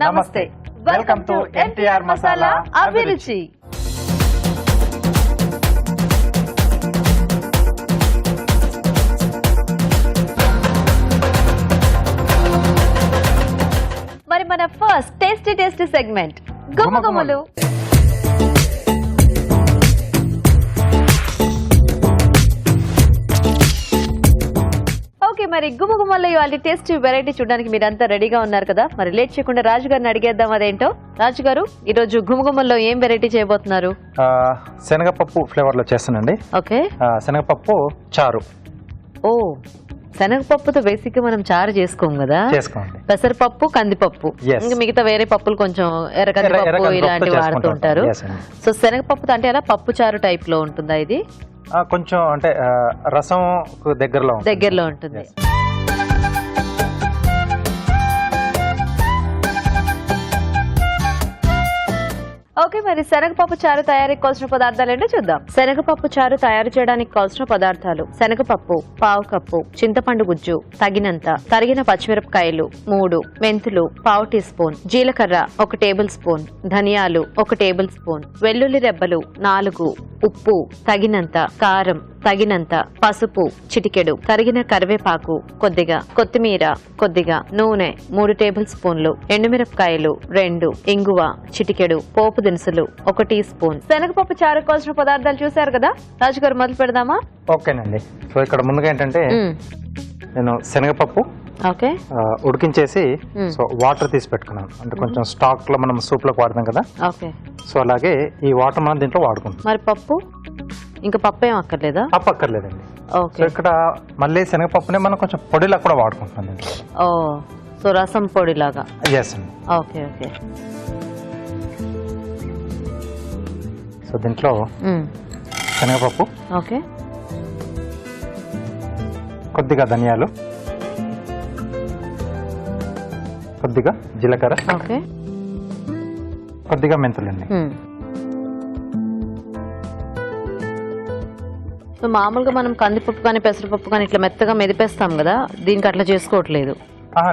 నమస్తే welcome to NTR masala అభిరుచి. మరి మన ఫస్ట్ టేస్టీ సెగ్మెంట్ గుమగుమలు. ఓకే, మరి గుమగుమల్లో ఇవాళ టేస్టీ వెరైటీ చూడడానికి మీరంతా రెడీగా ఉన్నారు కదా. మరి లేట్ చేయకుండా రాజు గారిని అడిగేద్దాం అదేంటో. రాజు గారు, ఈ రోజు గుమగుమల్లో ఏం వెరైటీ చేయబోతున్నారు? శనగపప్పు ఫ్లేవర్ లో చేస్తానండి. ఓకే, శనగపప్పు చారు. ఓ, శనగపప్పుతో బేసిక్ గా మనం చారు చేసుకోం కదా. చేసుకోండి. పెసరపప్పు, కందిపప్పు, ఇంకా మిగతా వేరే పప్పులు కొంచెం ఎర్ర కందిపప్పు ఇలాంటివి వాడుతుంటారు. సో శనగపప్పుతో అంటే అలా పప్పు చారు టైప్ లో ఉంటుందా ఇది? కొంచెం అంటే రసం దగ్గరలో ఉంటుంది. ఓకే, మరి శనగపప్పు చారు తయారీకి కావాల్సిన పదార్థాలు ఏంటో చూద్దాం. శనగపప్పు చారు తయారు చేయడానికి కావాల్సిన పదార్థాలు: శనగపప్పు పావు కప్పు, చింతపండు గుజ్జు తగినంత, తరిగిన పచ్చిమిరపకాయలు 3, మెంతులు పావు టీ స్పూన్, జీలకర్ర 1 టేబుల్ స్పూన్, ధనియాలు 1 టేబుల్ స్పూన్, వెల్లుల్లి రెబ్బలు 4, ఉప్పు తగినంత, కారం తగినంత, పసుపు చిటికెడు, తరిగిన కరివేపాకు కొద్దిగా, కొత్తిమీర కొద్దిగా, నూనె 3 టేబుల్ స్పూన్లు, ఎండుమిరపకాయలు 2, ఇంగువ చిటికెడు, పోపు దినుసులు 1 టీ స్పూన్. శనగపప్పు చారు కావాల్సిన పదార్థాలు చూసారు కదా. రాజు గారు, మొదలు పెడదామా? ఓకేనండి. సో ఇక్కడ ముందుగా ఏంటంటే నేను శనగపప్పు ఉడికించేసి సో వాటర్ తీసి పెట్టుకున్నాను. అంటే కొంచెం స్టాక్ లో మనం సూప్ లోకి వాడతాం కదా. ఓకే, సో అలాగే ఈ వాటర్ మనం దీంట్లో వాడుకుంటాం. మరి పప్పు? ఇంకా పప్పు ఏం అక్కర్లేదా? పప్పు అక్కర్లేదండి. సో ఇక్కడ మళ్ళీ శనగపప్పునే మనం కొంచెం పొడిలా కూడా వాడుకుంటున్నాం. ఓ, సో రసం పొడి లాగా. ఎస్ అండి. Okay okay. సో దీంట్లో శనగపప్పు, ఓకే, కొద్దిగా ధనియాలు, కొద్దిగా జీలకర్ర, ఓకే, కొద్దిగా మెంతులండి. సో మామూలుగా మనం కందిపప్పు కానీ పెసరపప్పు కానీ ఇట్లా మెత్తగా మెదిపేస్తాం కదా, దీనికి అట్లా చేసుకోవట్లేదు.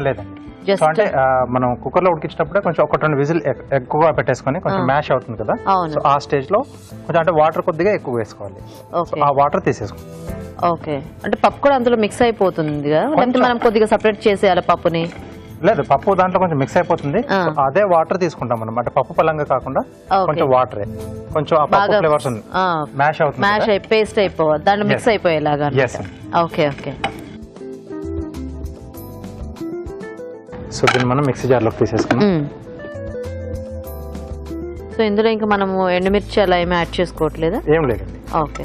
లేదండి. అంటే మనం కుక్కర్ లో ఉడికించినప్పుడే కొంచెం 1-2 విజిల్ ఎక్కువగా పెట్టేసుకొని కొంచెం మ్యాష్ అవుతుంది కదా. సో ఆ స్టేజ్ లో కొంచెం అంటే వాటర్ కొద్దిగా ఎక్కువ వేసుకోవాలి. ఆ వాటర్ తీసేసుకోండి. ఓకే, అంటే పప్పు కూడా అందులో మిక్స్ అయిపోతుంది కదా, లేకపోతే మనం కొద్దిగా సపరేట్ చేసేయాలి పప్పుని? లేదు, పప్పు దాంట్లో కొంచెం మిక్స్ అయిపోతుంది. అదే వాటర్ తీసుకుంటాం మనం. అంటే పప్పు పలంగా కాకుండా కొంచెం వాటరే, కొంచెం ఆ పప్పు ఫ్లేవర్స్ మ్యాష్ అవుతుంది, మ్యాష్ అయి పేస్ట్ అయిపోవాలి, దాంట్లో మిక్స్ అయిపోయేలాగా. Okay okay. సో దీన్ని మనం మిక్సీ జార్లోకి తీసేసుకున్నాం. సో ఇందులో ఇంకా మనము ఎండుమిర్చి అలా ఏమీ యాడ్ చేసుకోవట్లేదా? ఏం లేదండి. ఓకే.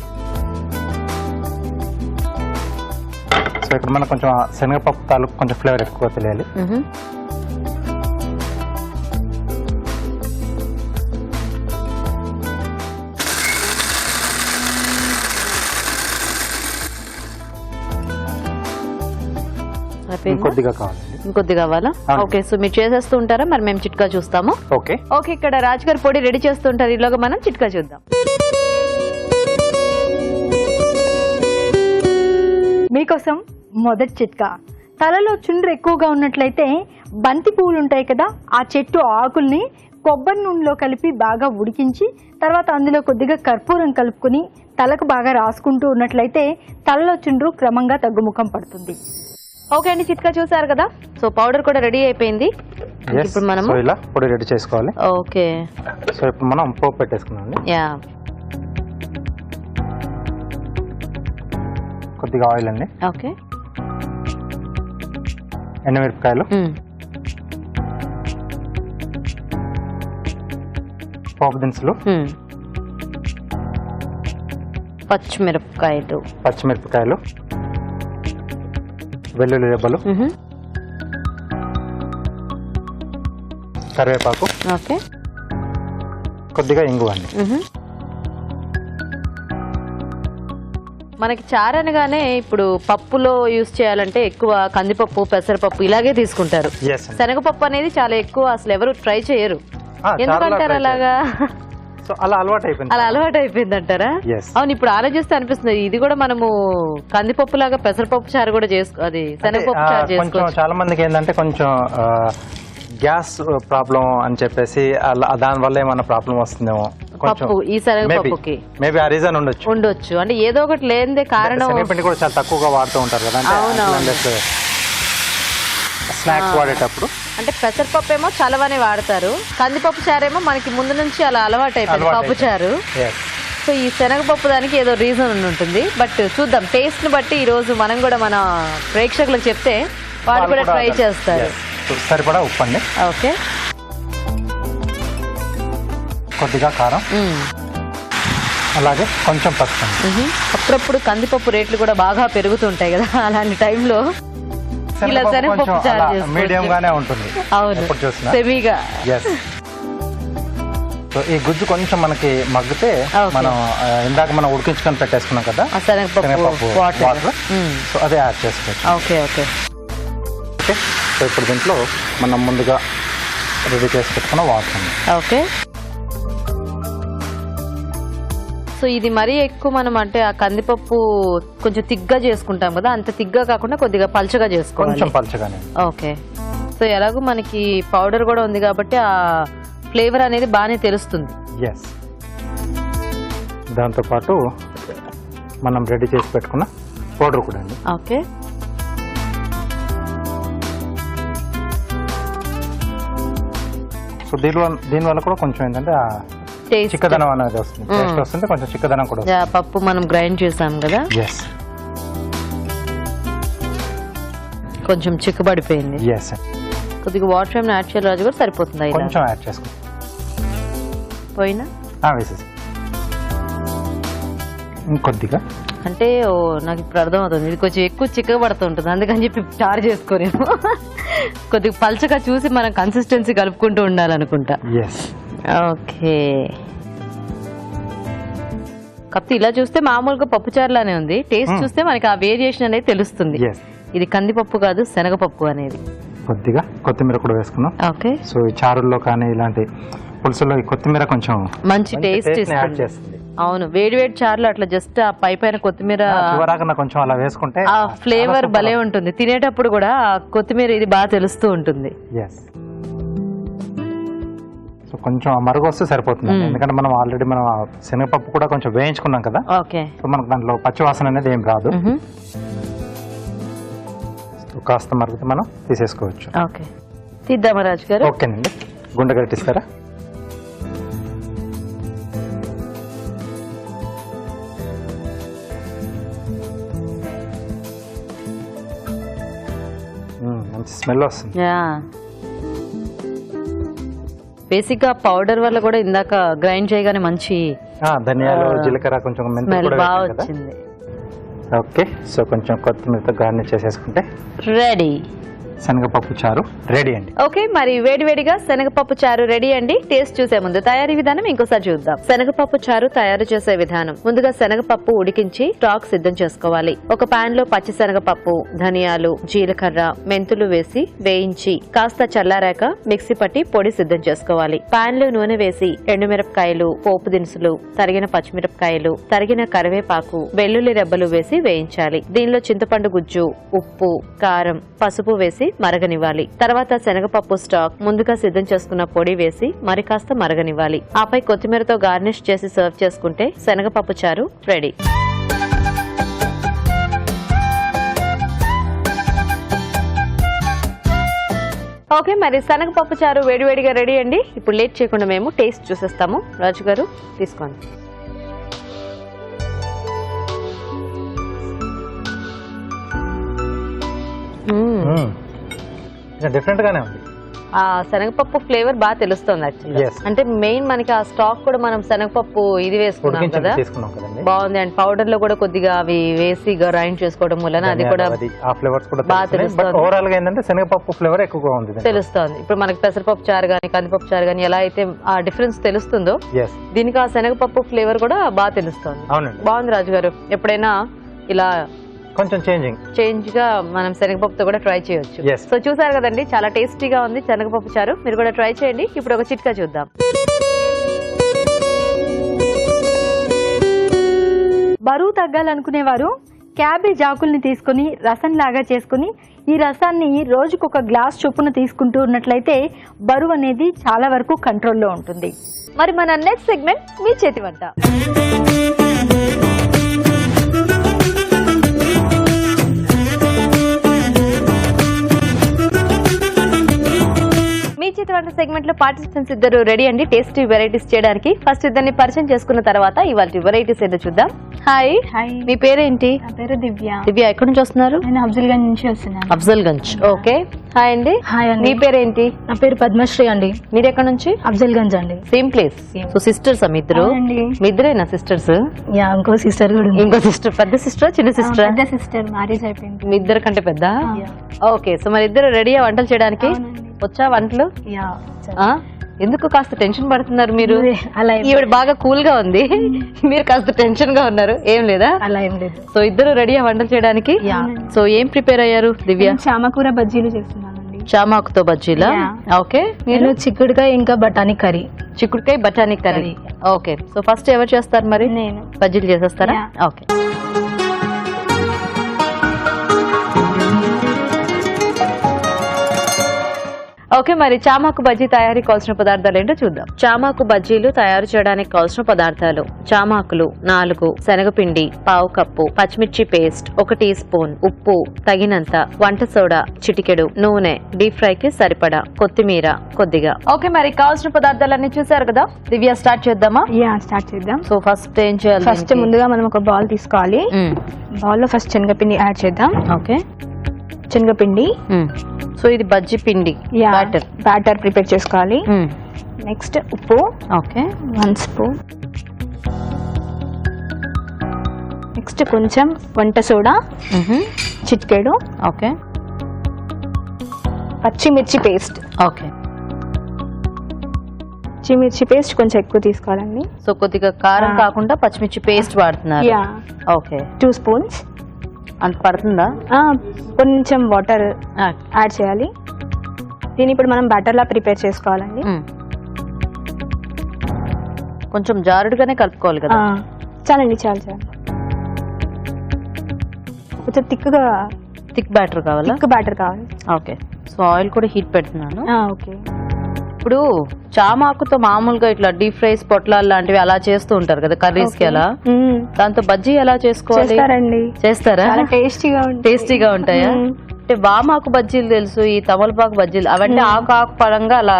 సో ఇక్కడ మనకు కొంచెం శనగపప్పు తాలూకు కొంచెం ఫ్లేవర్ ఎక్కువ తెలియాలి. ఇంకొద్దిగా కావాలి. ఇంకొద్ది కావాలా? ఓకే, సో మీరు చేసేస్తూ ఉంటారా, మరి మేము చిట్కా చూస్తాము. ఓకే ఓకే, ఇక్కడ రాజుగారి పొడి రెడీ చేస్తుంటారు, ఈలోగా మనం చిట్కా చూద్దాం. మీకోసం మొదటి చిట్కా. తలలో చుండ్రు ఎక్కువగా ఉన్నట్లయితే బంతి పువ్వులు ఉంటాయి కదా, ఆ చెట్టు ఆకుల్ని కొబ్బరి నూనెలో కలిపి బాగా ఉడికించి తర్వాత అందులో కొద్దిగా కర్పూరం కలుపుకొని తలకు బాగా రాసుకుంటూ ఉన్నట్లయితే తలలో చుండ్రు క్రమంగా తగ్గుముఖం పడుతుంది. ఓకే అండి, చిట్కా చూసారు కదా. సో పౌడర్ కూడా రెడీ అయిపోయింది. ఇప్పుడు మనం ఇలా పొడి రెడీ చేసుకోవాలి. ఓకే, సో ఇప్పుడు మనం పోపు పెట్టేసుకున్నాం. యా, కొద్దిగా ఆయిల్ అండి. ఓకే, ఎండుమిరపకాయలు, పోపు దినుసులు, పచ్చిమిరపకాయలు, వెల్లుల్లి రెబ్బలు, కరివేపాకు, ఓకే, కొద్దిగా ఇంగువ అండి. మనకి చారు అనగానే ఇప్పుడు పప్పులో యూజ్ చేయాలంటే ఎక్కువ కందిపప్పు, పెసరపప్పు ఇలాగే తీసుకుంటారు. శనగపప్పు అనేది చాలా ఎక్కువ అసలు ఎవరు ట్రై చేయరు. ఎందుకంటారు అలాగా? అలా అలవాటు అయిపోయింది అంటారా? అవును, ఇప్పుడు ఆలోచిస్తే అనిపిస్తుంది ఇది కూడా మనము కందిపప్పు లాగా పెసరపప్పు చారు కూడా అది శనగపప్పు చారు చేసుకోవచ్చు. చాలా మందికి ఏంటంటే కొంచెం గ్యాస్ ప్రాబ్లం అని చెప్పేసి దాని వల్ల ఏమన్నా ప్రాబ్లం వస్తుందేమో పప్పు ఈ శనగపప్పుకి మేబీ ఆ రీజన్ ఉండొచ్చు. అంటే ఏదో ఒకటి లేనిదే కారణం. శనగపిండి కూడా చాలా తక్కువగా వాడుతూ ఉంటారు కదా, అంటే స్నాక్స్ వాడేటప్పుడు. అంటే పెసరపప్పు ఏమో చలవని వాడతారు, కందిపప్పు చారేమో మనకి ముందు నుంచి అలా అలవాటు అయిపోయింది పప్పు చారు. సో ఈ శనగపప్పు దానికి ఏదో రీజన్ ఉంటుంది. బట్ చూద్దాం, టేస్ట్ ని బట్టి ఈ రోజు మనం కూడా మన ప్రేక్షకులకు చెప్తే వాళ్ళు కూడా ట్రై చేస్తారు. సరిపడా ఉప్పు అండి, ఓకే, కొద్దిగా కారం, అలాగే కొంచెం పసుపు. అప్పుడప్పుడు కందిపప్పు రేట్లు కూడా బాగా పెరుగుతుంటాయి కదా, అలాంటి టైంలో ఇలా శనగపప్పు చారు మీడియం గానే ఉంటుంది. అవును, సెమీగా. సో ఈ గుజ్జు కొంచెం మనకి మగ్గితే మనం ఇందాక మనం ఉడికించుకొని పెట్టేసుకున్నాం కదా శనగపప్పు వాటర్, సో అదే యాడ్ చేసుకోవచ్చు. Okay okay okay. సో ఇప్పుడు దీంట్లో మనం ముందుగా రెడీ చేసి పెట్టుకున్న వాటర్. ఓకే. సో ఇది మరీ ఎక్కువ మనం అంటే ఆ కందిపప్పు కొంచెం తిగ్గా చేసుకుంటాం కదా, అంత తిగ్గా కాకుండా కొద్దిగా పల్చగా చేసుకోవాలి. కొంచెం పల్చగానే. ఓకే. సో ఎలాగో మనకి పౌడర్ కూడా ఉంది కాబట్టి ఆ ఫ్లేవర్ అనేది బాగానే తెలుస్తుంది. ఎస్. దాంతో పాటు మనం రెడీ చేసి పెట్టుకున్న పౌడర్ కూడా అండి. ఓకే. సో దీనివల్ల కూడా కొంచెం ఏంటంటే చిక్కదనం అనేది వస్తుంది, టేస్ట్ వస్తుంది, కొంచెం చిక్కదనం కూడా. పప్పు మనం గ్రైండ్ చేసాం కదా, కొంచెం చిక్కబడిపోయింది. కొద్దిగా వాటర్ ఏమైనా యాడ్ చేయాలి రాజు గారు, సరిపోతుంది? కొంచెం యాడ్ చేసుకో. పోయినా వేసేసి ఇంకొద్దిగా అంటే నాకు ఇప్పుడు అర్థం అవుతుంది, ఇది కొంచెం ఎక్కువ చిక్కగా పడుతుంటుంది, అందుకని చెప్పి చారు చేసుకోలేము. కొద్దిగా పల్చగా చూసి మనం కన్సిస్టెన్సీ కలుపుకుంటూ ఉండాలనుకుంటా. ఓకే. కాకపోతే ఇలా చూస్తే మామూలుగా పప్పు చారులానే ఉంది, టేస్ట్ చూస్తే మనకి ఆ వేరియేషన్ అనేది తెలుస్తుంది. ఇది కందిపప్పు కాదు శనగపప్పు అనేది. కొద్దిగా కొత్తిమీర కూడా వేసుకున్నాం. ఓకే. సో ఈ చారుల్లో కానీ ఇలాంటి పులుసుల్లో ఈ కొత్తిమీర కొంచెం మంచి టేస్ట్ ఇస్తుంది. అవును, వేడి వేడి చారులు అట్లా జస్ట్ ఆ పైన కొత్తిమీర కొంచెం అలా వేసుకుంటే ఆ ఫ్లేవర్ భలే ఉంటుంది, తినేటప్పుడు కూడా కొత్తిమీర ఇది బాగా తెలుస్తూ ఉంటుంది. సో కొంచెం మరుగు వస్తే సరిపోతుంది, ఎందుకంటే మనం ఆల్రెడీ మనం శనగపప్పు కూడా కొంచెం వేయించుకున్నాం కదా. ఓకే. సో మనకు దాంట్లో పచ్చి వాసన అనేది ఏం రాదు. కాస్త మరుగుతే మనం తీసేసుకోవచ్చు. ఓకే, తీద్దామా రాజు గారు? ఓకేనండి. గుండె గట్టిస్తారా? మంచి స్మెల్ వస్తుంది. బేసిక్ గా పౌడర్ వల్ల కూడా ఇందాక గ్రైండ్ చేయగానే మంచి ధనియాలు, జీలకర్ర, కొంచెం మెంతులు కూడా వచ్చింది. ఓకే. సో కొంచెం కొత్తిమీరతో గార్నిష్ చేసేసుకుంటే రెడీ. శనగపప్పు చారు రెడీ అండి. ఓకే, మరి వేడివేడిగా శనగపప్పు చారు రెడీ అండి. టేస్ట్ చూసే ముందు తయారీ విధానం ఇంకోసారి చూద్దాం. శనగపప్పు చారు తయారు చేసే విధానం: ముందుగా శనగపప్పు ఉడికించి స్టాక్ సిద్ధం చేసుకోవాలి. ఒక పాన్ లో పచ్చి శనగపప్పు, ధనియాలు, జీలకర్ర, మెంతులు వేసి వేయించి కాస్త చల్లారాక మిక్సీ పట్టి పొడి సిద్ధం చేసుకోవాలి. పాన్ లో నూనె వేసి ఎండుమిరపకాయలు, పోపు దినుసులు, తరిగిన పచ్చిమిరపకాయలు, తరిగిన కరివేపాకు, వెల్లుల్లి రెబ్బలు వేసి వేయించాలి. దీనిలో చింతపండు గుజ్జు, ఉప్పు, కారం, పసుపు వేసి మరగనివ్వాలి. తర్వాత శనగపప్పు స్టాక్, ముందుగా సిద్ధం చేసుకున్న పొడి వేసి మరి కాస్త మరగనివ్వాలి. ఆపై కొత్తిమీరతో గార్నిష్ చేసి సర్వ్ చేసుకుంటే శనగపప్పు చారు రెడీ. ఓకే, మరి శనగపప్పు చారు వేడివేడిగా రెడీ అండి. ఇప్పుడు లేట్ చేయకుండా మేము టేస్ట్ చూసేస్తాము. రాజు గారు తీసుకోండి. డిఫరెంట్ గానే ఉంది. ఆ శనగపప్పు ఫ్లేవర్ బాగా తెలుస్తుంది యాక్చువల్లీ. అంటే మెయిన్ మనకి ఆ స్టాక్ కూడా మనం శనగపప్పు ఇది వేసుకున్నాం కదా, బాగుంది. అండ్ పౌడర్ లో కూడా కొద్దిగా అవి వేసి గ్రైండ్ చేసుకోవడం వలన అది కూడా బాగా తెలుస్తుంది. ఓవరాల్ గా ఏంటంటే శనగపప్పు ఫ్లేవర్ ఎక్కువగా ఉంది తెలుస్తుంది. ఇప్పుడు మనకి పెసరపప్పు చారు గానీ కందిపప్పు చారు గానీ ఎలా అయితే ఆ డిఫరెన్స్ తెలుస్తుందో, దీనికి ఆ శనగపప్పు ఫ్లేవర్ కూడా బాగా తెలుస్తుంది. బాగుంది రాజు గారు. ఎప్పుడైనా ఇలా కొంచెం చేంజ్ గా మనం శనగపప్పుతో కూడా ట్రై చేయొచ్చు. సో చూసారు కదండి, చాలా టేస్టీగా ఉంది శనగపప్పు చారు. మీరు కూడా ట్రై చేయండి. ఇప్పుడు ఒక చిట్కా చూద్దాం. బరువు తగ్గాలనుకునేవారు క్యాబేజ్ ఆకుల్ని తీసుకొని రసం లాగా చేసుకొని ఈ రసాన్ని రోజుకొక గ్లాస్ చొప్పున తీసుకుంటూ ఉన్నట్లయితే బరువు అనేది చాలా వరకు కంట్రోల్లో ఉంటుంది. మరి మన నెక్స్ట్ సెగ్మెంట్ మీ చేతి వంట. మీ చేతి వంట సెగ్మెంట్ లో పార్టిసిపెంట్స్ ఇద్దరు రెడీ అండి టేస్టీ వెరైటీస్ చేయడానికి. ఫస్ట్ ఇద్దరిని పరిచయం చేసుకున్న తర్వాత ఇవాళ వెరైటీస్ ఏదో చూద్దాం. హాయ్, మీ పేరేంటి? నా పేరు దివ్య. దివ్య, ఎక్కడి నుంచి వస్తున్నారు? నేను అఫ్జల్గంజ్ నుంచి వస్తున్నాను. అఫ్జల్గంజ్. ఓకే, హాయ్ అండి. హాయ్ అండి. మీ పేరేంటి? నా పేరు పద్మశ్రీ అండి. మీరు ఎక్కడి నుంచి? అఫ్జల్గంజ్ అండి. Same place. సో సిస్టర్స్ మీ ఇద్దరు? మీ ఇద్దరేనా సిస్టర్స్? ఇంకో సిస్టర్ కూడా. ఇంకో సిస్టర్, పెద్ద సిస్టర్ చిన్న సిస్టర్? పెద్ద సిస్టర్, మ్యారేజ్ అయిపోయింది. మీ ఇద్దరు కంటే పెద్ద? ఓకే, సో మరి ఇద్దరు రెడీయా వంటలు చేయడానికి? వచ్చా వంటలు? ఎందుకు కాస్త టెన్షన్ పడుతున్నారు మీరు? అలా ఈవిడ బాగా కూల్ గా ఉంది, మీరు కాస్త టెన్షన్ గా ఉన్నారు. ఏం లేదా? అలా ఏం లేదు. సో ఇద్దరు రెడీయా వంటలు చేయడానికి? సో ఏం ప్రిపేర్ అయ్యారు దివ్య? చామకూర బజ్జీలు చేస్తున్నానండి. చామాకుతో బజ్జీలా? ఓకే. నేను చిక్కుడుకాయ ఇంకా బఠానీ కర్రీ. చిక్కుడుకాయ బఠానీ కర్రీ. ఓకే, సో ఫస్ట్ ఎవరు చేస్తారు మరి? నేను. బజ్జీలు చేసేస్తారా? ఓకే. ఓకే, మరి చామాకు బజ్జీ తయారీ కావాల్సిన పదార్థాలు ఏంటో చూద్దాం. చామాకు బజ్జీలు తయారు చేయడానికి కావాల్సిన పదార్థాలు: చామాకులు 4, శనగపిండి పావు కప్పు, పచ్చిమిర్చి పేస్ట్ 1 టీ స్పూన్, ఉప్పు తగినంత, వంట సోడా చిటికెడు, నూనె, డీప్ ఫ్రై కి సరిపడా, కొత్తిమీర కొద్దిగా. ఓకే, మరి కావాల్సిన పదార్థాలన్నీ చూసారు కదా. దివ్య, స్టార్ట్ చేద్దామా? స్టార్ట్ చేద్దాం. సో ఫస్ట్ ఏం చేయాలి? ఫస్ట్ ముందుగా మనం ఒక బౌల్ తీసుకోవాలి. బౌల్ లో ఫస్ట్ శనగపిండి యాడ్ చేద్దాం. ఓకే, శనగపిండి. సో ఇది బజ్జీ పిండి బ్యాటర్ ప్రిపేర్ చేసుకోవాలి. నెక్స్ట్ ఉప్పు. Okay, 1 spoon. నెక్స్ట్ కొంచెం వంట సోడా చిటికెడు. ఓకే, పచ్చిమిర్చి పేస్ట్. ఓకే, పచ్చిమిర్చి పేస్ట్ కొంచెం ఎక్కువ తీసుకోవాలండి. సో కొద్దిగా కారం కాకుండా పచ్చిమిర్చి పేస్ట్ వాడుతున్నారు. Okay, 2 spoons. అంత పడుతుందా? కొంచెం వాటర్ యాడ్ చేయాలి. దీన్ని ఇప్పుడు మనం బ్యాటర్ లా ప్రిపేర్ చేసుకోవాలండి. కొంచెం జారుడుగానే కలుపుకోవాలి కదా? చాలండి, చాలు. కొంచెం థిక్ బ్యాటర్ కావాలా? థిక్ బ్యాటర్ కావాలి. ఓకే, సో ఆయిల్ కూడా హీట్ పెడుతున్నాను. ఓకే. ఇప్పుడు చామాకుతో మామూలుగా ఇట్లా డీప్ ఫ్రైస్ పొట్లాలు లాంటివి అలా చేస్తూ ఉంటారు కదా కర్రీస్ కి. అలా దాంతో బజ్జీ ఎలా చేసుకోవాలి? చేస్తారా? టేస్టీగా ఉంటాయా? అంటే వామాకు బజ్జీలు తెలుసు, ఈ తమలపాకు బజ్జీలు అవంటే ఆకు పరంగా అలా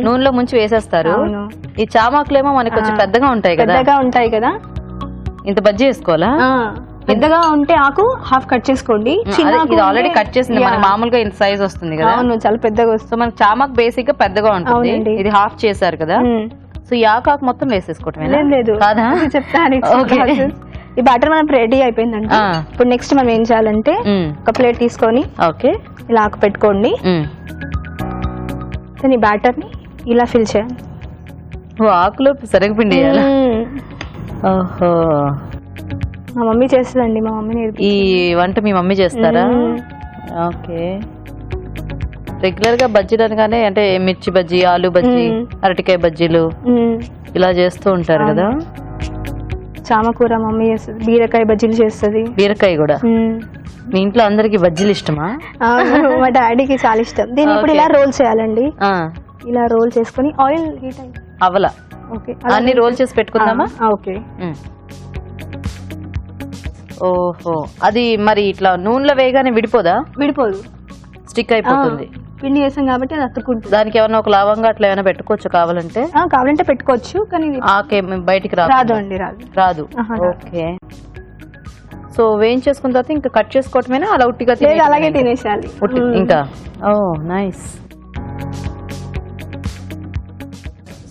నూనెలో ముంచి వేసేస్తారు. ఈ చామాకులేమో మనకి కొంచెం పెద్దగా ఉంటాయి కదా. ఇంత బజ్జీ వేసుకోవాలా? పెద్దగా ఉంటే ఆకు హాఫ్ కట్ చేసుకోండి. ఇది ఆల్రెడీ కట్ చేసింది, మనకి మామూలుగా ఇంత సైజ్ వస్తుంది కదా. చాలా పెద్దగా వస్తుంది. మనకి చామాకు బేసిక్ గా పెద్దగా ఉంటుంది, ఇది హాఫ్ చేశారు కదా. సో ఈ ఆకు మొత్తం వేసేసుకోవటమే? లేదు, చెప్తాను. ఈ బ్యాటర్ మనం రెడీ అయిపోయిందండి. ఇప్పుడు నెక్స్ట్ మనం ఏం చేయాలంటే ఒక ప్లేట్ తీసుకొని ఇలా ఆకు పెట్టుకోండి. ఈ బ్యాటర్ ని ఇలా ఫిల్ చేయాలి. ఆకులో శనగపిండి వేయాలా? ఓహో, మా మమ్మీ చేస్తుందండి. మా మమ్మీ ఈ వంట మీ మమ్మీ చేస్తారా? ఓకే. రెగ్యులర్ గా బజ్జీలు అనగానే అంటే మిర్చి బజ్జీ, ఆలు బజ్జీ, అరటికాయ బజ్జీలు ఇలా చేస్తూ ఉంటారు కదా. చామకూర మమ్మీ చేస్తుంది, బీరకాయ బజ్జీలు చేస్తుంది. బీరకాయ కూడా? మీ ఇంట్లో అందరికి బజ్జీలు ఇష్టమా? మా డాడీకి చాలా ఇష్టం. దీన్ని ఇప్పుడు ఇలా రోల్ చేయాలండి. ఇలా రోల్ చేసుకుని ఆయిల్ హీట్ అవలా అన్ని రోల్ చేసి పెట్టుకుందామా? ఓకే. ఓహో, అది మరి ఇట్లా నూనెలో వేయగానే విడిపోదా? విడిపోదు, స్టిక్ అయిపోతుంది. పిండి వేసాం కాబట్టి అది అతుక్కుంటుంది. దానికి ఏమైనా ఒక లవంగా అట్లా ఏమైనా పెట్టుకోవచ్చు కావాలంటే పెట్టుకోవచ్చు, కానీ ఆకే బయటికి రాదు అండి. రాదు. ఓకే, సో వేయించేసుకున్న తర్వాత ఇంకా కట్ చేసుకోవటమేనా? అలా ఉట్టిగా అలాగే తినేసేయాలి ఇంకా. ఓ నైస్.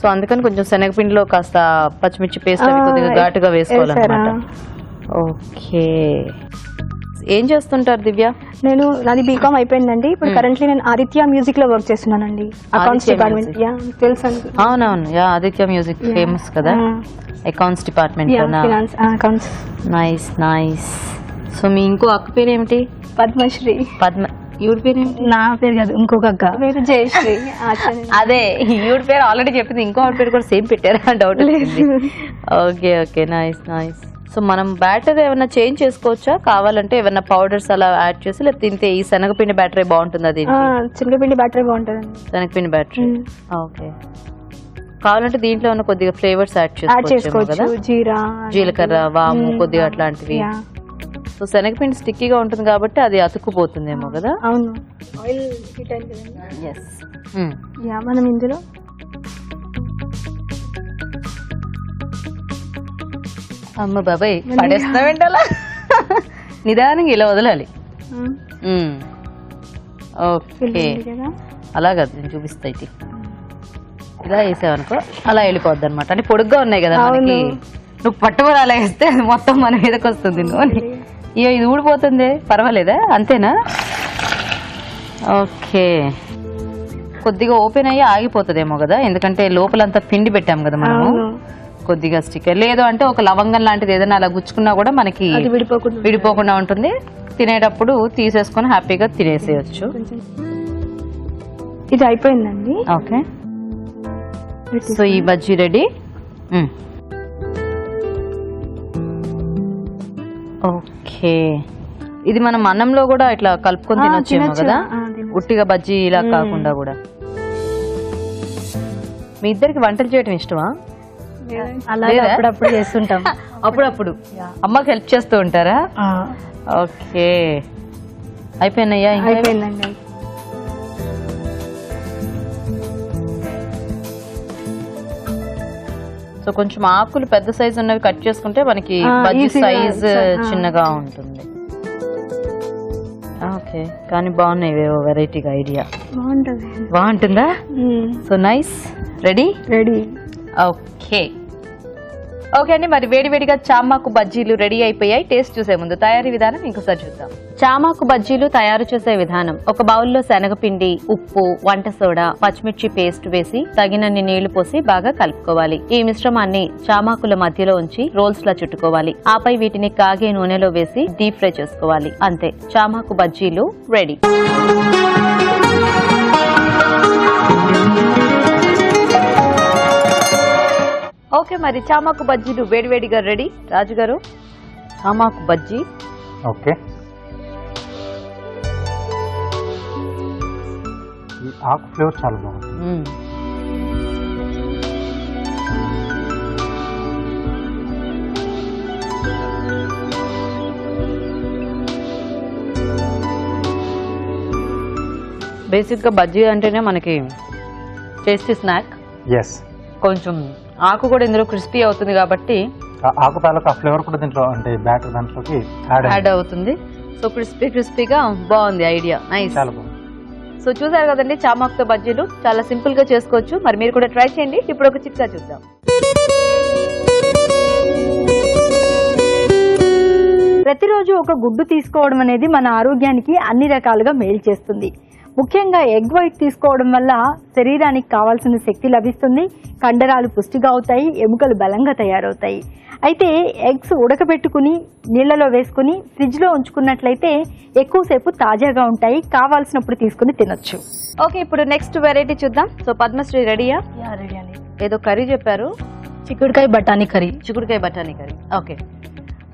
సో అందుకని కొంచెం శనగపిండిలో కాస్త పచ్చిమిర్చి పేస్ట్ అవి కొద్దిగా ఘాటుగా వేసుకోవాలన్నమాట. ఓకే, ఏం చేస్తుంటారు దివ్య? నాది బీకామ్ అయిపోయిందండి. ఇప్పుడు కరెంట్లీ నేను ఆదిత్య మ్యూజిక్ లో వర్క్ చేస్తున్నానండి. Accounts department. తెలుసు? అవునవును, ఆదిత్య మ్యూజిక్ ఫేమస్ కదా. Accounts department. Nice nice. So మీ ఇంకో అక్క పేరు ఏమిటి? పద్మశ్రీ. ఈవిడ పేరు ఏమిటి? నా పేరు కాదు, ఇంకొక అక్క పేరు జయశ్రీ. అదే, ఈవిడ పేరు ఆల్రెడీ చెప్పింది, ఇంకో పేరు కూడా సేమ్ పెట్టారా? Doubt. Okay okay, nice nice. So మనం బ్యాటర్ ఏమైనా చేంజ్ చేసుకోవచ్చా? కావాలంటే ఏమైనా పౌడర్స్ అలా యాడ్ చేసి, లేకపోతే ఇంతే ఈ శనగపిండి బ్యాటరీ బాగుంటుంది? అది శనగపిండి బ్యాటరీ బాగుంటుంది. శనగపిండి బ్యాటరీ, ఓకే. కావాలంటే దీంట్లో ఉన్న కొద్దిగా ఫ్లేవర్స్ యాడ్ చేసుకోవచ్చు కదా, జీలకర్ర, వాము కొద్దిగా అట్లాంటివి. సో శనగపిండి స్టిక్కీగా ఉంటుంది కాబట్టి అది అతుక్కుపోతుందేమో కదా. అవును, ఆయిల్ హీట్ అయింది కదండి. ఎస్. మనం ఇందులో అమ్మ బాబాయ్ పడేస్తామేంటి అలా? నిదానంగా ఇలా వదలాలి. ఓకే, అలాగా నేను చూపిస్తా. ఇది ఇలా వేసావనుకో అలా వెళ్ళిపోద్ది అనమాట. అంటే పొడుగ్గా ఉన్నాయి కదా మనకి, నువ్వు పట్టుబడి అలా వేస్తే మొత్తం మన మీదకి వస్తుంది నూనె. ఇయ్యో ఇది ఊడిపోతుంది, పర్వాలేదా? అంతేనా? ఓకే, కొద్దిగా ఓపెన్ అయ్యి ఆగిపోతుందేమో కదా, ఎందుకంటే లోపలంతా పిండి పెట్టాం కదా మనము. కొద్దిగా స్టిక్కర్ లేదు అంటే ఒక లవంగం లాంటిది ఏదైనా అలా గుచ్చుకున్నా కూడా మనకి విడిపోకుండా ఉంటుంది. తినేటప్పుడు తీసేసుకొని హ్యాపీగా తినేసేయచ్చు. ఇది అయిపోయిందండి. ఓకే, సో ఈ బజ్జీ రెడీ. ఓకే, ఇది మనం అన్నంలో కూడా ఇట్లా కలుపుకొని తినొచ్చేమో కదా, ఉట్టిగా బజ్జీ ఇలా కాకుండా కూడా. మీ ఇద్దరికి వంటలు చేయడం ఇష్టమా? అప్పుడప్పుడు చేస్తుంటాం. అప్పుడప్పుడు అమ్మకి హెల్ప్ చేస్తూ ఉంటారా? ఓకే, అయిపోయినాయా? అయిపోయిందండి. సో కొంచెం ఆకులు పెద్ద సైజు ఉన్నవి కట్ చేసుకుంటే మనకి బజ్జీ సైజ్ చిన్నగా ఉంటుంది. ఓకే, కానీ బాగున్నాయి, వెరైటీగా ఐడియా బాగుంటుందా? So nice. Ready. Okay okay అండి, మరి వేడివేడిగా చామాకు బజ్జీలు రెడీ అయిపోయాయి. టేస్ట్ చూసే ముందు తయారీ విధానం ఇంకోసారి చూద్దాం. చామాకు బజ్జీలు తయారు చేసే విధానం: ఒక బౌల్లో శనగపిండి, ఉప్పు, వంట సోడా, పచ్చిమిర్చి పేస్ట్ వేసి తగినన్ని నీళ్లు పోసి బాగా కలుపుకోవాలి. ఈ మిశ్రమాన్ని చామాకుల మధ్యలో ఉంచి రోల్స్ లా చుట్టుకోవాలి. ఆపై వీటిని కాగే నూనెలో వేసి డీప్ ఫ్రై చేసుకోవాలి. అంతే, చామాకు బజ్జీలు రెడీ. ఓకే, మరి చామాకు బజ్జీలు వేడివేడిగా రెడీ. రాజు గారు, చామాకు బజ్జీ. ఓకే, ఈ ఆకు ఫ్లేవర్ చాలా బాగుంది. బేసిక్ గా బజ్జీ అంటేనే మనకి టేస్టీ స్నాక్. ఎస్, కొంచెం ఆకు కూడా ఇందులో క్రిస్పీ అవుతుంది కాబట్టి ఆకు తాలూకు ఆ ఫ్లేవర్ కూడా దీంట్లో అంటే బ్యాటర్ దాంట్లోకి యాడ్ అవుతుంది. సో క్రిస్పీగా బాగుంది ఐడియా. నైస్. చాలా బాగుంది. సో చూసారు కదండి, చామాకుతో బజ్జీలు చాలా సింపుల్ గా చేసుకోవచ్చు. మరి మీరు కూడా ట్రై చేయండి. ఇప్పుడు ఒక చిట్కా చూద్దాం. ప్రతిరోజు ఒక గుడ్డు తీసుకోవడం అనేది మన ఆరోగ్యానికి అన్ని రకాలుగా మేలు చేస్తుంది. ముఖ్యంగా ఎగ్ వైట్ తీసుకోవడం వల్ల శరీరానికి కావాల్సిన శక్తి లభిస్తుంది, కండరాలు పుష్టిగా అవుతాయి, ఎముకలు బలంగా తయారవుతాయి. అయితే ఎగ్స్ ఉడకబెట్టుకుని నీళ్లలో వేసుకుని ఫ్రిడ్జ్లో ఉంచుకున్నట్లయితే ఎక్కువసేపు తాజాగా ఉంటాయి, కావాల్సినప్పుడు తీసుకుని తినొచ్చు. ఓకే, ఇప్పుడు నెక్స్ట్ వెరైటీ చూద్దాం. సో పద్మశ్రీ రెడీయా? రెడీ అండి. ఏదో కర్రీ చెప్పారు, చిక్కుడుకాయ బఠానీ కర్రీ. చిక్కుడుకాయ బఠానీ కర్రీ. ఓకే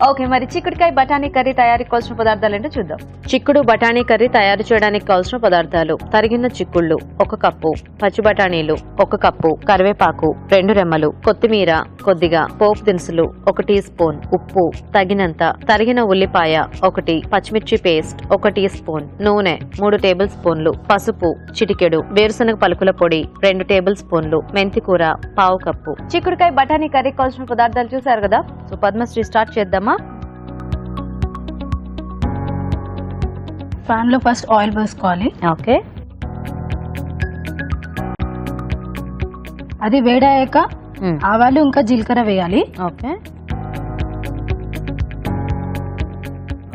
ఓకే, మరి చిక్కుడుకాయ బఠానీ కర్రీ తయారీకి కావాల్సిన పదార్థాలు ఏంటో చూద్దాం. చిక్కుడు బఠానీ కర్రీ తయారు చేయడానికి కావాల్సిన పదార్థాలు: తరిగిన చిక్కుళ్ళు 1 కప్పు, పచ్చి బఠానీలు 1 కప్పు, కరివేపాకు 2 రెమ్మలు, కొత్తిమీర కొద్దిగా, పోపు దినుసులు 1 టీ స్పూన్, ఉప్పు తగినంత, తరిగిన ఉల్లిపాయ 1, పచ్చిమిర్చి పేస్ట్ 1 టీ స్పూన్, నూనె 3 టేబుల్ స్పూన్లు, పసుపు చిటికెడు, వేరుశనగ పలుకుల పొడి 2 టేబుల్ స్పూన్లు, మెంతి కూర 1/2 కప్పు. చిక్కుడుకాయ బఠానీ కర్రీ కావాల్సిన పదార్థాలు చూసారు కదా. సో పద్మశ్రీ స్టార్ట్ చేద్దామా? పాన్ లో ఫస్ట్ ఆయిల్ వేసుకోవాలి. ఓకే, అది వేడాక ఆవాలు ఇంకా జీలకర్ర వేయాలి. ఓకే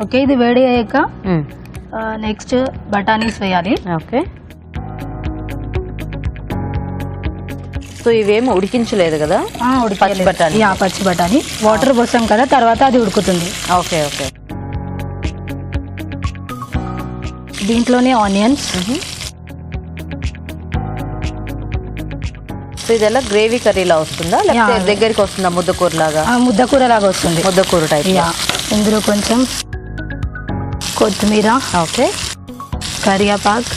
ఓకే, ఇది వేడి అయ్యాక నెక్స్ట్ బఠానీస్ వేయాలి. ఓకే, సో ఇవేమో ఉడికించలేదు కదా? పచ్చి బఠానీ. పచ్చి బఠానీ వాటర్ పోసాం కదా, తర్వాత అది ఉడుకుతుంది. ఓకే ఓకే, దీంట్లోనే ఆనియన్స్, సో ఇది ఎలా గ్రేవీ కర్రీలా వస్తుందా లేకపోతే దగ్గరికి వస్తుందా ముద్దకూర లాగా? ముద్దకూర లాగా వస్తుంది. ముద్దకూర టైప్. యా, ఇందులో కొంచెం కొత్తిమీర, ఓకే, కరివేపాకు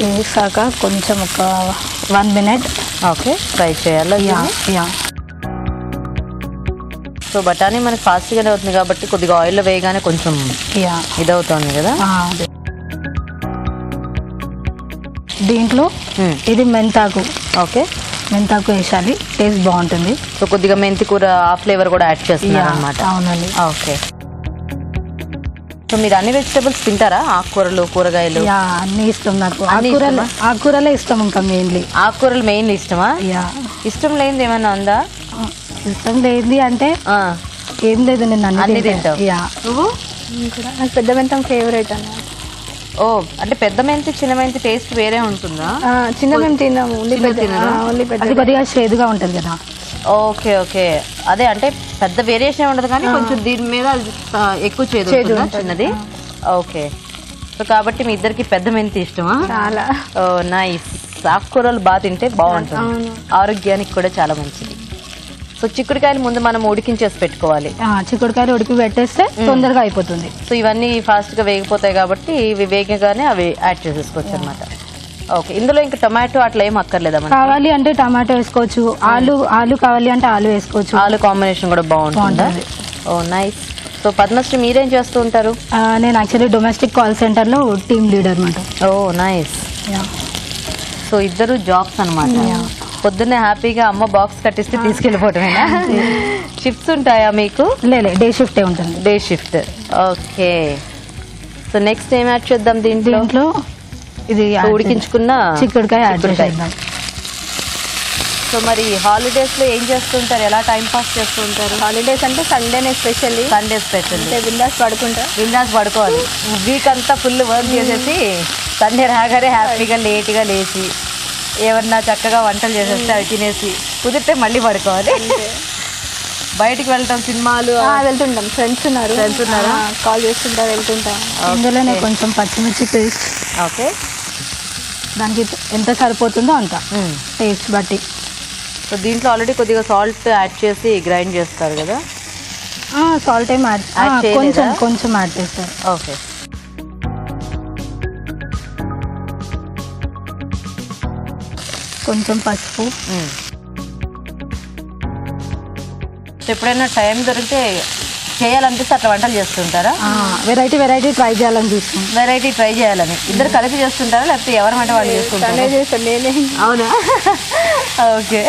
వేసాక కొంచెం ఒక 1 minute ఓకే ఫ్రై చేయాలి. Yeah yeah. సో బఠానీ మనకి ఫాస్ట్గానే అవుతుంది కాబట్టి కొద్దిగా ఆయిల్లో వేయగానే కొంచెం యా ఇదవుతుంది కదా. అదే. దీంట్లో ఇది మెంతాకు. ఓకే, మెంతాకు వేసాలి, టేస్ట్ బాగుంటుంది. సో కొద్దిగా మెంతి కూర ఆ ఫ్లేవర్ కూడా యాడ్ చేస్తున్నారు అనమాట. అవునండి. ఓకే, సో మీరు అన్ని వెజిటబుల్స్ తింటారా? ఆకుకూరలు, కూరగాయలు? యా, అన్ని ఇష్టం నాకు. అన్ని ఆకుకూరలే ఇష్టం ఇంకా మెయిన్లీ. ఆకుకూరలు మెయిన్లీ ఇష్టమా? యా. ఇష్టం లేనిది ఏమన్నా ఉందా? ఇష్టం లేదు అంటే ఆ, ఏం లేదు, నేను అన్ని అన్ని తింటావు. యా. నువ్వు? నాకు పెద్ద మెంతం ఫేవరెట్ అన్న. ఓ, అంటే పెద్ద మెంతి చిన్న మెంతి టేస్ట్ వేరే ఉంటుందా? చిన్న మేము తిన్నాము, ఓన్లీ చిన్న పెద్ద, తినరా? ఓన్లీ పెద్ద. అది కొద్దిగా చేదుగా ఉంటుంది కదా. ఓకే ఓకే, అదే అంటే పెద్ద వేరియేషన్ ఉండదు కానీ కొంచెం దీని మీద ఎక్కువ చేదు ఉంటుందా చిన్నది? ఓకే, సో కాబట్టి మీ ఇద్దరికి పెద్ద మెంతి ఇష్టమా? చాలా. ఓ నైస్. ఆకుకూరలు బాగా తింటే బాగుంటుంది, ఆరోగ్యానికి కూడా చాలా మంచిది. సో చిక్కుడుకాయలు ముందు మనం ఉడికించేసి పెట్టుకోవాలి. చిక్కుడుకాయలు ఉడికి పెట్టేస్తే తొందరగా అయిపోతుంది. సో ఇవన్నీ ఫాస్ట్ గా వేగిపోతాయి కాబట్టి ఇవి వేగగానే అవి యాడ్ చేసేసుకోవచ్చు అనమాట. ఓకే, ఇందులో ఇంకా టొమాటో అట్లా ఏం అక్కర్లేదా? కావాలి అంటే టమాటో వేసుకోవచ్చు, ఆలు కావాలి అంటే ఆలు వేసుకోవచ్చు. ఆలు కాంబినేషన్ కూడా బాగుంటుంది. ఓ నైస్. సో పద్మశ్రీ మీరేం చేస్తూ ఉంటారు? నేను యాక్చువల్లీ డొమెస్టిక్ కాల్ సెంటర్ లో టీమ్ లీడర్ అనమాట. ఓ నైస్. సో ఇద్దరు జాబ్స్ అనమాట. పొద్దున్నే హ్యాపీగా అమ్మ బాక్స్ కట్టిస్తే తీసుకెళ్ళిపోవటమేనా? షిఫ్ట్స్ ఉంటాయా మీకు? లేదు, డే షిఫ్టే ఉంటుంది. Day shift. Okay, so next ఏం యాడ్ చేద్దాం దీంట్లో? ఇది ఉడికించుకున్న చిక్కుడుకాయ యాడ్ చేద్దాం. సో మరి హాలిడేస్ లో ఏం చేస్తుంటారు? ఎలా టైం పాస్ చేస్తూ ఉంటారు? హాలిడేస్ అంటే సండేనే స్పెషల్లీ. సండే స్పెషల్ బిందాస్ పడుకుంటా. బిందాస్ పడుకోవాలి. వీక్ అంతా ఫుల్ వర్క్ చేసేసి సండే రాగానే హ్యాపీగా లేట్గా లేచి ఏమన్నా చక్కగా వంటలు చేసేస్తే అవి తినేసి కుదిరితే మళ్ళీ పడుకోవాలి. బయటికి వెళ్తాం, సినిమాలు వెళ్తుంటాం. ఫ్రెండ్స్ ఉన్నారా? కాల్ చేస్తుంటా, వెళ్తుంటాం. ఇందులోనే కొంచెం పచ్చిమిర్చి పేస్ట్. ఓకే, దానికి ఎంత సరిపోతుందో అంత టేస్ట్ బట్టి. సో దీంట్లో ఆల్రెడీ కొద్దిగా సాల్ట్ యాడ్ చేసి గ్రైండ్ చేస్తారు కదా? సాల్ట్ ఏం యాడ్ కొంచెం యాడ్ చేస్తారు. ఓకే, కొంచెం పసుపు. ఎప్పుడైనా టైం దొరికితే చేయాలనిపిస్తే అట్లా వంటలు చేస్తుంటారా? వెరైటీ ట్రై చేయాలని చూస్తాం. వెరైటీ ట్రై చేయాలని ఇద్దరు కలిపి చేస్తుంటారా లేకపోతే ఎవరి వంట వాళ్ళు చేస్తుంటారా? నేనే. అవునా? ఓకే,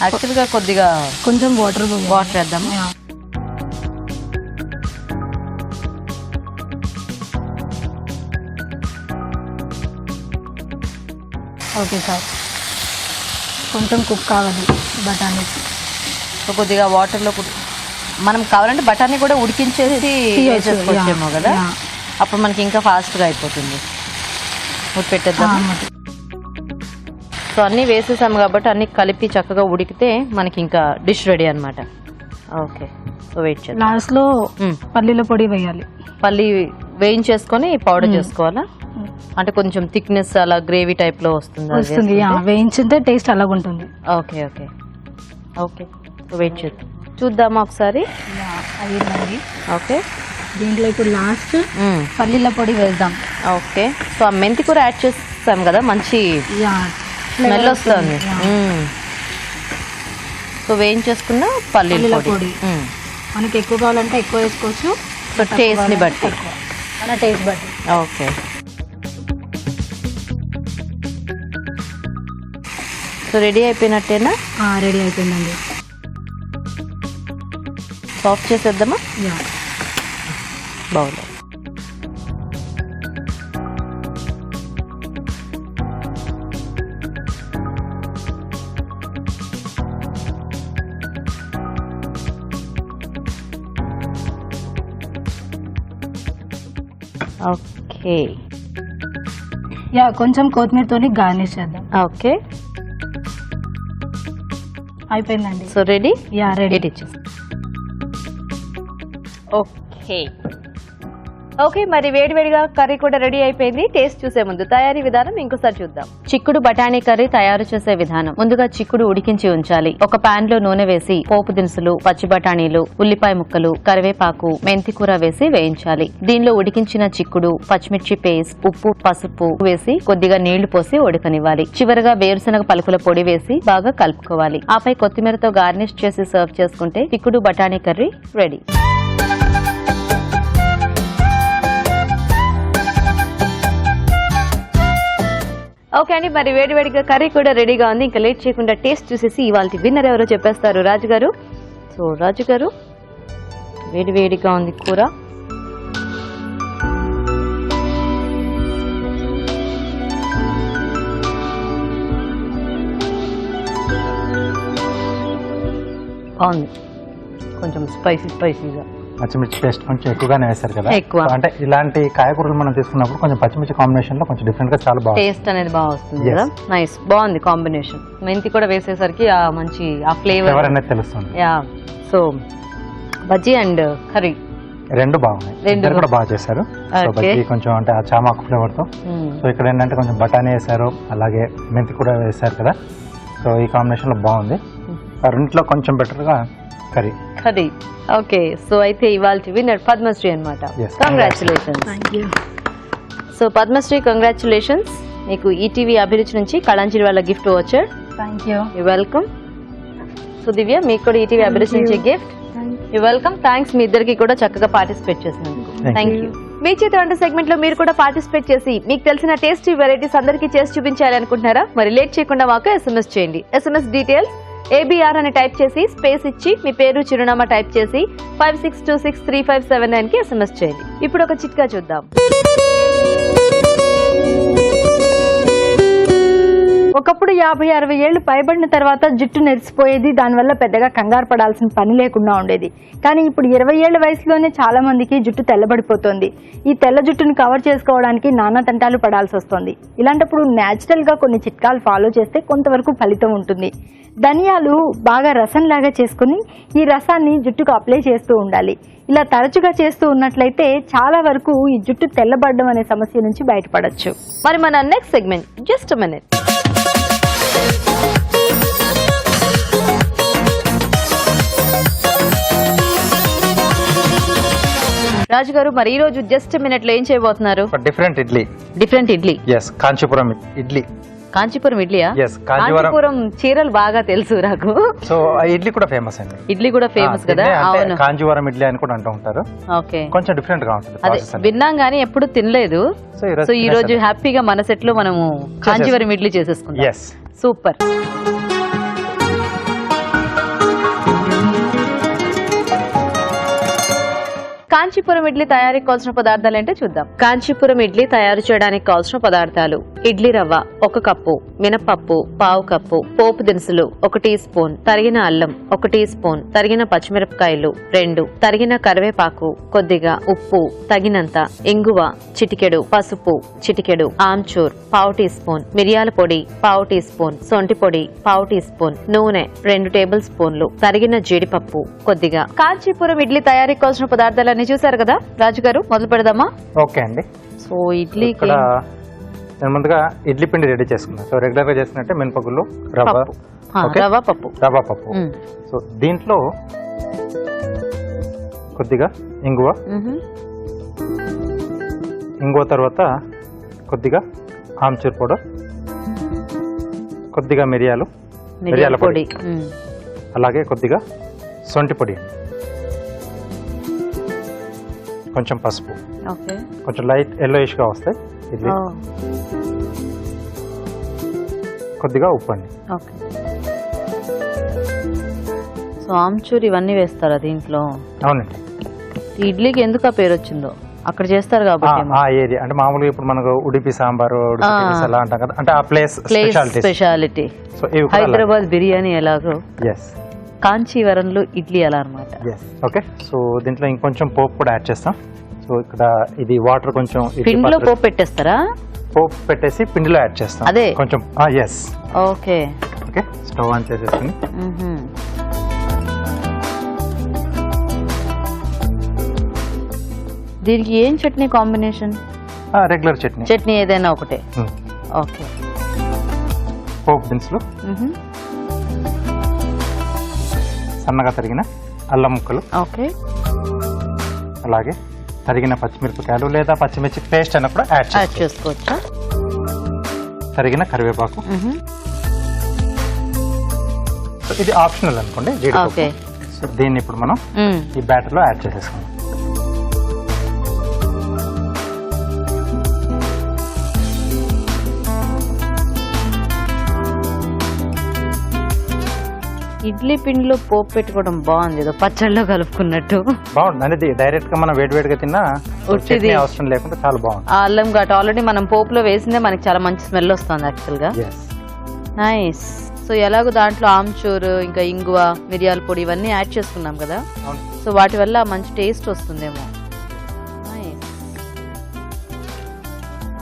యాక్చువల్గా కొద్దిగా కొంచెం వాటర్ వేద్దాం. ఓకే సార్, కొంచెం కుక్ కావాలి బఠానీ. సో కొద్దిగా వాటర్లో మనం కావాలంటే బఠానీ కూడా ఉడికించేసి వేసేసుకోవచ్చేమో కదా, అప్పుడు మనకి ఇంకా ఫాస్ట్గా అయిపోతుంది. పెట్టేద్దాం. సో అన్నీ వేసేసాము కాబట్టి అన్నీ కలిపి చక్కగా ఉడికితే మనకి ఇంకా డిష్ రెడీ అనమాట. ఓకే, సో వెయిట్ చేద్దాం. లాస్ట్లో పల్లీల పొడి వేయాలి. పల్లి వేయించేసుకొని పౌడర్ చేసుకోవాలా? అంటే కొంచెం థిక్నెస్ అలా గ్రేవీ టైప్ లో వస్తుంది. వేయించితే టేస్ట్ అలాగ ఉంటుంది. ఓకే ఓకే ఓకే, వెయిట్ చేద్దాం, చూద్దామా ఒకసారి. ఓకే, దీంట్లో ఇప్పుడు లాస్ట్ పల్లీల పొడి వేద్దాం. ఓకే, సో ఆ మెంతి కూర యాడ్ చేస్తాం కదా, మంచి స్మెల్ వస్తుంది. సో వేయించేసుకున్న పల్లీల పొడి మనకి ఎక్కువ కావాలంటే ఎక్కువ వేసుకోవచ్చు, సో టేస్ట్ని బట్టి, మన టేస్ట్ బట్టి. ఓకే, సో రెడీ అయిపోయినట్టేనా? రెడీ అయిపోయిందండి. సాఫ్ట్ చేసేద్దామా? బాగుంది. ఓకే, కొంచెం కొత్తిమీరతోని గార్నిష్ చేద్దాం. ఓకే, అయిపోయిందండి. So ready? Ready. Okay, okay, మరి వేడివేడిగా కర్రీ కూడా రెడీ అయిపోయింది. టేస్ట్ చూసే ముందు తయారీ విధానం ఇంకోసారి చూద్దాం. చిక్కుడు బఠానీ కర్రీ తయారు చేసే విధానం. ముందుగా చిక్కుడు ఉడికించి ఉంచాలి. ఒక పాన్ లో నూనె వేసి పోపు దినుసులు, పచ్చి బఠానీలు, ఉల్లిపాయ ముక్కలు, కరివేపాకు, మెంతి కూర వేసి వేయించాలి. దీనిలో ఉడికించిన చిక్కుడు, పచ్చిమిర్చి పేస్ట్, ఉప్పు, పసుపు వేసి కొద్దిగా నీళ్లు పోసి ఉడకనివ్వాలి. చివరగా వేరుశనగ పలుకుల పొడి వేసి బాగా కలుపుకోవాలి. ఆపై కొత్తిమీరతో గార్నిష్ చేసి సర్వ్ చేసుకుంటే చిక్కుడు బఠానీ కర్రీ రెడీ. ఓకే అండి, మరి వేడివేడిగా కర్రీ కూడా రెడీగా ఉంది. ఇంకా లేట్ చేయకుండా టేస్ట్ చూసేసి ఇవాళ విన్నర్ ఎవరో చెప్పేస్తారు రాజు గారు. సో రాజు గారు, వేడివేడిగా ఉంది కూర. బాగుంది, కొంచెం స్పైసీగా. పచ్చిమిర్చి పేస్ట్ కొంచెం ఎక్కువగానే వేస్తారు కదా, ఎక్కువ. అంటే ఇలాంటి కాయగూరలు మనం తీసుకున్నప్పుడు కొంచెం పచ్చిమిర్చి కాంబినేషన్ లో కొంచెం డిఫరెంట్ గా చాలా బాగుంది. టేస్ట్ అనేది బాగా వస్తుంది కదా. నైస్, బాగుంది కాంబినేషన్. మెంతి కూడా వేసేసరికి ఆ మంచి ఆ ఫ్లేవర్ అనేది తెలుస్తుంది. Yeah. So bajji and curry రెండు బాగున్నాయి, రెండు కూడా బాగా చేశారు. సో బజ్జీ కొంచెం అంటే ఆ చామాకు ఫ్లేవర్ తో. సో ఇక్కడ ఏంటంటే కొంచెం బఠానీ వేశారు, అలాగే మెంతి కూడా వేశారు కదా. సో ఈ కాంబినేషన్ లో బాగుంది. రెండింటిలో కొంచెం బెటర్ గా కర్రీ. ఓకే, సో అయితే ఇవాళ విన్నర్ పద్మశ్రీ అన్నమాట. కంగ్రాచులేషన్స్. So Padmashri, congratulations. మీకు ఈటీవీ అభిరుచి నుంచి కళాంజలి వాళ్ళ గిఫ్ట్ వచ్చారు. You welcome. సో దివ్య, మీకు కూడా ఈటీవీ అభిరుచి నుంచి గిఫ్ట్. You welcome. థ్యాంక్స్ మీ ఇద్దరికి కూడా చక్కగా పార్టిసిపేట్ చేసినందుకు. Thank you. మీ చేతి వంట సెగ్మెంట్ లో మీరు కూడా పార్టిసిపేట్ చేసి మీకు తెలిసిన టేస్టీ వెరైటీస్ అందరికీ చేసి చూపించాలి అనుకుంటున్నారా? మరి లేట్ చేయకుండా మాకు SMS చేయండి. SMS డీటెయిల్స్ ABR అని టైప్ చేసి స్పేస్ ఇచ్చి మీ పేరు, చిరునామా టైప్ చేసి 56263579 కి SMS చేయండి. ఇప్పుడు ఒక చిట్కా చూద్దాం. ఒకప్పుడు 50-60 ఏళ్లు పైబడిన తర్వాత జుట్టు నెరిసిపోయేది, దానివల్ల పెద్దగా కంగారు పడాల్సిన పని లేకుండా ఉండేది. కానీ ఇప్పుడు 20 ఏళ్ల వయసులోనే చాలా మందికి జుట్టు తెల్లబడిపోతుంది. ఈ తెల్ల జుట్టును కవర్ చేసుకోవడానికి నానా తంటాలు పడాల్సి వస్తుంది. ఇలాంటప్పుడు న్యాచురల్ గా కొన్ని చిట్కాలు ఫాలో చేస్తే కొంతవరకు ఫలితం ఉంటుంది. ధనియాలు బాగా రసంలాగా చేసుకుని ఈ రసాన్ని జుట్టుకు అప్లై చేస్తూ ఉండాలి. ఇలా తరచుగా చేస్తూ ఉన్నట్లయితే చాలా వరకు ఈ జుట్టు తెల్లబడడం అనే సమస్య నుంచి బయటపడొచ్చు. మరి మన నెక్స్ట్ సెగ్మెంట్ జస్ట్ మినిట్. రాజు గారు, మరి ఈ రోజు జస్ట్ మినిట్ లో ఏం చేయబోతున్నారు? డిఫరెంట్ ఇడ్లీ. కాంచీపురం ఇడ్లీ. కాంచీపురం ఇడ్లీయా? కాంచీపురం చీరలు బాగా తెలుసు నాకు. సో ఇడ్లీ కూడా ఫేమస్ అండి. ఇడ్లీ కూడా ఫేమస్ కదా. అవును, కాంచీపురం ఇడ్లీ అని కూడా అంటూ ఉంటారు. ఓకే, కొంచెం డిఫరెంట్ గా ఉంటుంది. అదే విన్నాం గానీ ఎప్పుడు తినలేదు. సో ఈ రోజు హ్యాపీగా మన సెట్ లో మనము కాంచీపురం ఇడ్లీ చేసేసుకుంటాం. సూపర్. కాంచీపురం ఇడ్లీ తయారీకి కావాల్సిన పదార్థాలు ఏంటో చూద్దాం. కాంచీపురం ఇడ్లీ తయారు చేయడానికి కావాల్సిన పదార్థాలు: ఇడ్లీ రవ్వ 1 కప్పు, మినపప్పు 1/2 కప్పు, పోపు దినుసులు 1 టీ స్పూన్, తరిగిన అల్లం 1 టీ స్పూన్, తరిగిన పచ్చిమిరపకాయలు 2, తరిగిన కరివేపాకు కొద్దిగా, ఉప్పు తగినంత, ఇంగువ చిటికెడు, పసుపు చిటికెడు, ఆమ్చూర్ 1/2 టీ స్పూన్, మిరియాల పొడి 1/2 టీ స్పూన్, సొంటి పొడి 1/2 టీ స్పూన్, నూనె 2 టేబుల్ స్పూన్లు, తరిగిన జీడిపప్పు కొద్దిగా. కాంచీపురం ఇడ్లీ తయారీకి కావాల్సిన పదార్థాలు చూసారు కదా. రాజు గారు, మొదలు పెడదామా? ఓకే అండి. సో ఇడ్లీకి నేను ముందుగా ఇడ్లీ పిండి రెడీ చేసుకున్నాను. సో రెగ్యులర్ గా చేసుకున్నట్టే మినపగుళ్ళు, రవ్వ పప్పు. సో దీంట్లో కొద్దిగా ఇంగువ తర్వాత కొద్దిగా ఆమ్చూర్ పౌడర్, కొద్దిగా మిరియాల పొడి, అలాగే కొద్దిగా సొంటి పొడి, కొంచెం పసుపు, కొంచెం లైట్ ఎల్లోయిష్ గా వస్తాయి ఇడ్లీ, కొద్దిగా ఉప్పు అండి. సో ఆమ్చూర్ ఇవన్నీ వేస్తారా దీంట్లో? అవునండి. ఇడ్లీకి ఎందుకు ఆ పేరు వచ్చిందో అక్కడ చేస్తారు కాబట్టి. ఆ ఏరియా అంటే మామూలుగా ఇప్పుడు మనకు ఉడిపి సాంబారు అలా అంటాం కదా, అంటే ఆ ప్లేస్ స్పెషాలిటీ. హైదరాబాద్ బిర్యానీ ఎలాగో కాంచీవరంలో ఇడ్లీ అలా అనమాట. ఓకే, సో దీంట్లో ఇంకొంచెం పోపు కూడా యాడ్ చేస్తాం. సో ఇక్కడ ఇది వాటర్ కొంచెం పిండిలో పోపు పెట్టేస్తారా? పోపు పెట్టేసి పిండిలో యాడ్ చేస్తాం. అదే కొంచెం. ఓకే ఓకే, స్టవ్ ఆన్ చేసేసుకుని దీనికి ఏం చట్నీ కాంబినేషన్? రెగ్యులర్ చట్నీ. చట్నీ ఏదైనా ఒకటే. ఓకే. పోపు దినుసులు, సన్నగా తరిగిన అల్లం ముక్కలు, ఓకే, అలాగే తరిగిన పచ్చిమిరపకాయలు లేదా పచ్చిమిర్చి పేస్ట్ అయినా కూడా యాడ్ చేసుకోవచ్చా? తరిగిన కరివేపాకు. ఇది ఆప్షనల్ అనుకోండి జీడిపప్పు. సో దీన్ని ఇప్పుడు మనం ఈ బ్యాటర్ లో యాడ్ చేసేసుకుందాం. ఇడ్లీ పిండిలో పోపు పెట్టుకోవడం బాగుంది, ఏదో పచ్చళ్ళలో కలుపుకున్నట్టు బాగుంది. అనేది డైరెక్ట్ గా మనం వేడివేడిగా తిన్నా చట్నీ అవసరం లేకుండా చాలా బాగుంది. ఆ అల్లం ఘాటు ఆల్రెడీ మనం పోపులో వేసిందే మనకి చాలా మంచి స్మెల్ వస్తుంది యాక్చువల్ గా. నైస్. సో ఎలాగో దాంట్లో ఆమ్చూర్, ఇంకా ఇంగువ, మిరియాల పొడి ఇవన్నీ యాడ్ చేసుకున్నాం కదా, సో వాటి వల్ల మంచి టేస్ట్ వస్తుందేమో.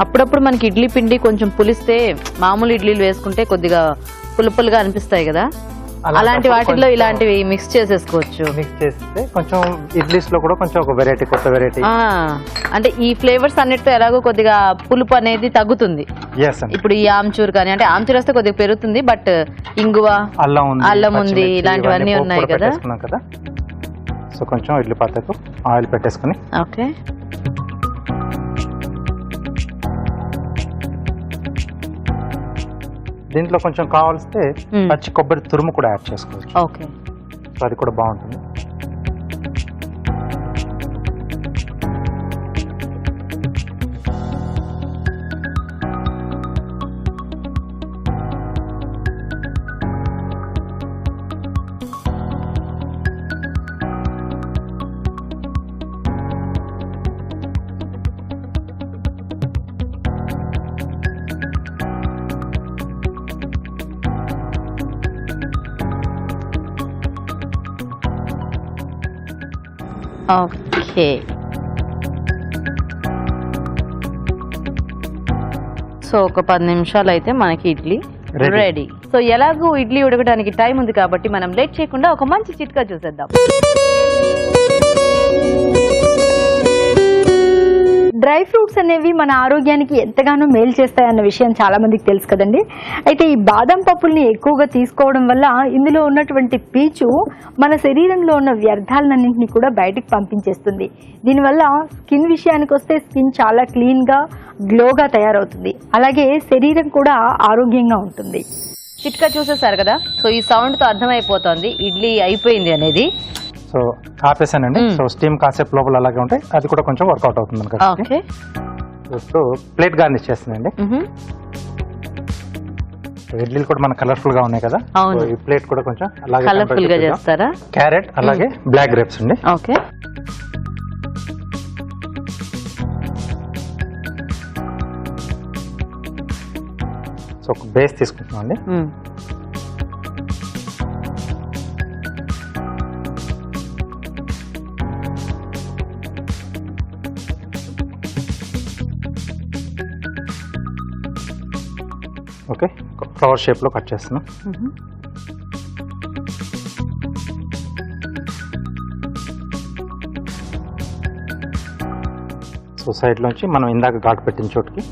అప్పుడప్పుడు మనకి ఇడ్లీ పిండి కొంచెం పులిస్తే మామూలు ఇడ్లీలు వేసుకుంటే కొద్దిగా పులుపులుగా అనిపిస్తాయి కదా, అలాంటి వాటిల్లో ఇలాంటివి మిక్స్ చేసేసుకోవచ్చు. మిక్స్ చేస్తే కొంచెం ఇడ్లీస్ లో కూడా కొంచెం ఒక వెరైటీ, కొత్త వెరైటీ. అంటే ఈ ఫ్లేవర్స్ అన్నిటితో ఎలాగో కొద్దిగా పులుపు అనేది తగ్గుతుంది. ఇప్పుడు ఈ ఆమ్చూర్ కానీ, అంటే ఆమ్చూర్ వస్తే కొద్దిగా పెరుగుతుంది, బట్ ఇంగువ, అల్లం ఉంది, ఇలాంటివన్నీ ఉన్నాయి కదా. సో కొంచెం ఇడ్లీ పాత్రకు ఆయిల్ పెట్టేసుకుని, ఓకే, దీంట్లో కొంచెం కావాల్స్తే పచ్చి కొబ్బరి తురుము కూడా యాడ్ చేసుకోవచ్చు. ఓకే, సో అది కూడా బాగుంటుంది. ఓకే. సో ఒక 10 నిమిషాలు అయితే మనకి ఇడ్లీ రెడీ. సో ఎలాగో ఇడ్లీ ఉడకడానికి టైం ఉంది కాబట్టి మనం లేట్ చేయకుండా ఒక మంచి చిట్కా చూసేద్దాం. డ్రై ఫ్రూట్స్ అనేవి మన ఆరోగ్యానికి ఎంతగానో మేలు చేస్తాయన్న విషయం చాలా మందికి తెలుసు కదండి. అయితే ఈ బాదం పప్పుల్ని ఎక్కువగా తీసుకోవడం వల్ల ఇందులో ఉన్నటువంటి పీచు మన శరీరంలో ఉన్న వ్యర్థాలన్నింటినీ కూడా బయటికి పంపించేస్తుంది. దీనివల్ల స్కిన్ విషయానికి వస్తే స్కిన్ చాలా క్లీన్గా, గ్లోగా తయారవుతుంది. అలాగే శరీరం కూడా ఆరోగ్యంగా ఉంటుంది. చిట్కా చూసేసారు కదా, సో ఈ సౌండ్తో అర్థమైపోతుంది ఇడ్లీ అయిపోయింది అనేది. సో ఆపేసానండి. సో స్టీమ్ కాసేపు లోపల అలాగే ఉంటాయి, అది కూడా కొంచెం వర్కౌట్ అవుతుంది మనకి. ఓకే, ఇప్పుడు ప్లేట్ గార్నిష్ చేస్తుందండి. ఇడ్లీలు కూడా మన కలర్ఫుల్ గా ఉన్నాయి కదా, ఈ ప్లేట్ కూడా కొంచెం అలాగే కలర్ఫుల్ గా చేస్తారా. క్యారెట్ అలాగే బ్లాక్ గ్రేప్స్ అండి. ఓకే, సో ఒక బేస్ తీసుకుంటున్నాం అండి. ఓకే, ఫ్లవర్ షేప్ లో కట్ చేస్తున్నాం. సో సైడ్ లోంచి మనం ఇందాక ఘాటు పెట్టిన చోటుకి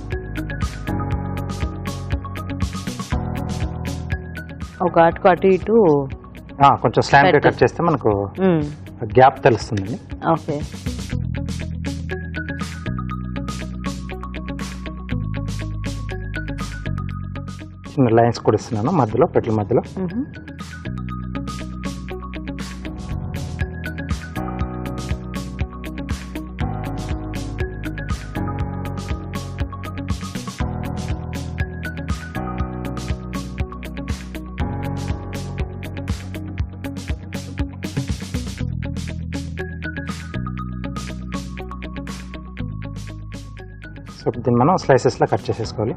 ఒక ఘాటుకు అటు ఇటు కొంచెం స్లాంట్ గా కట్ చేస్తే మనకు గ్యాప్ తెలుస్తుంది. ఓకే, చిన్న లైన్స్ కూడా ఇస్తున్నాను మధ్యలో, పెట్ల మధ్యలో. సో దీన్ని మనం స్లైసెస్ లా కట్ చేసేసుకోవాలి.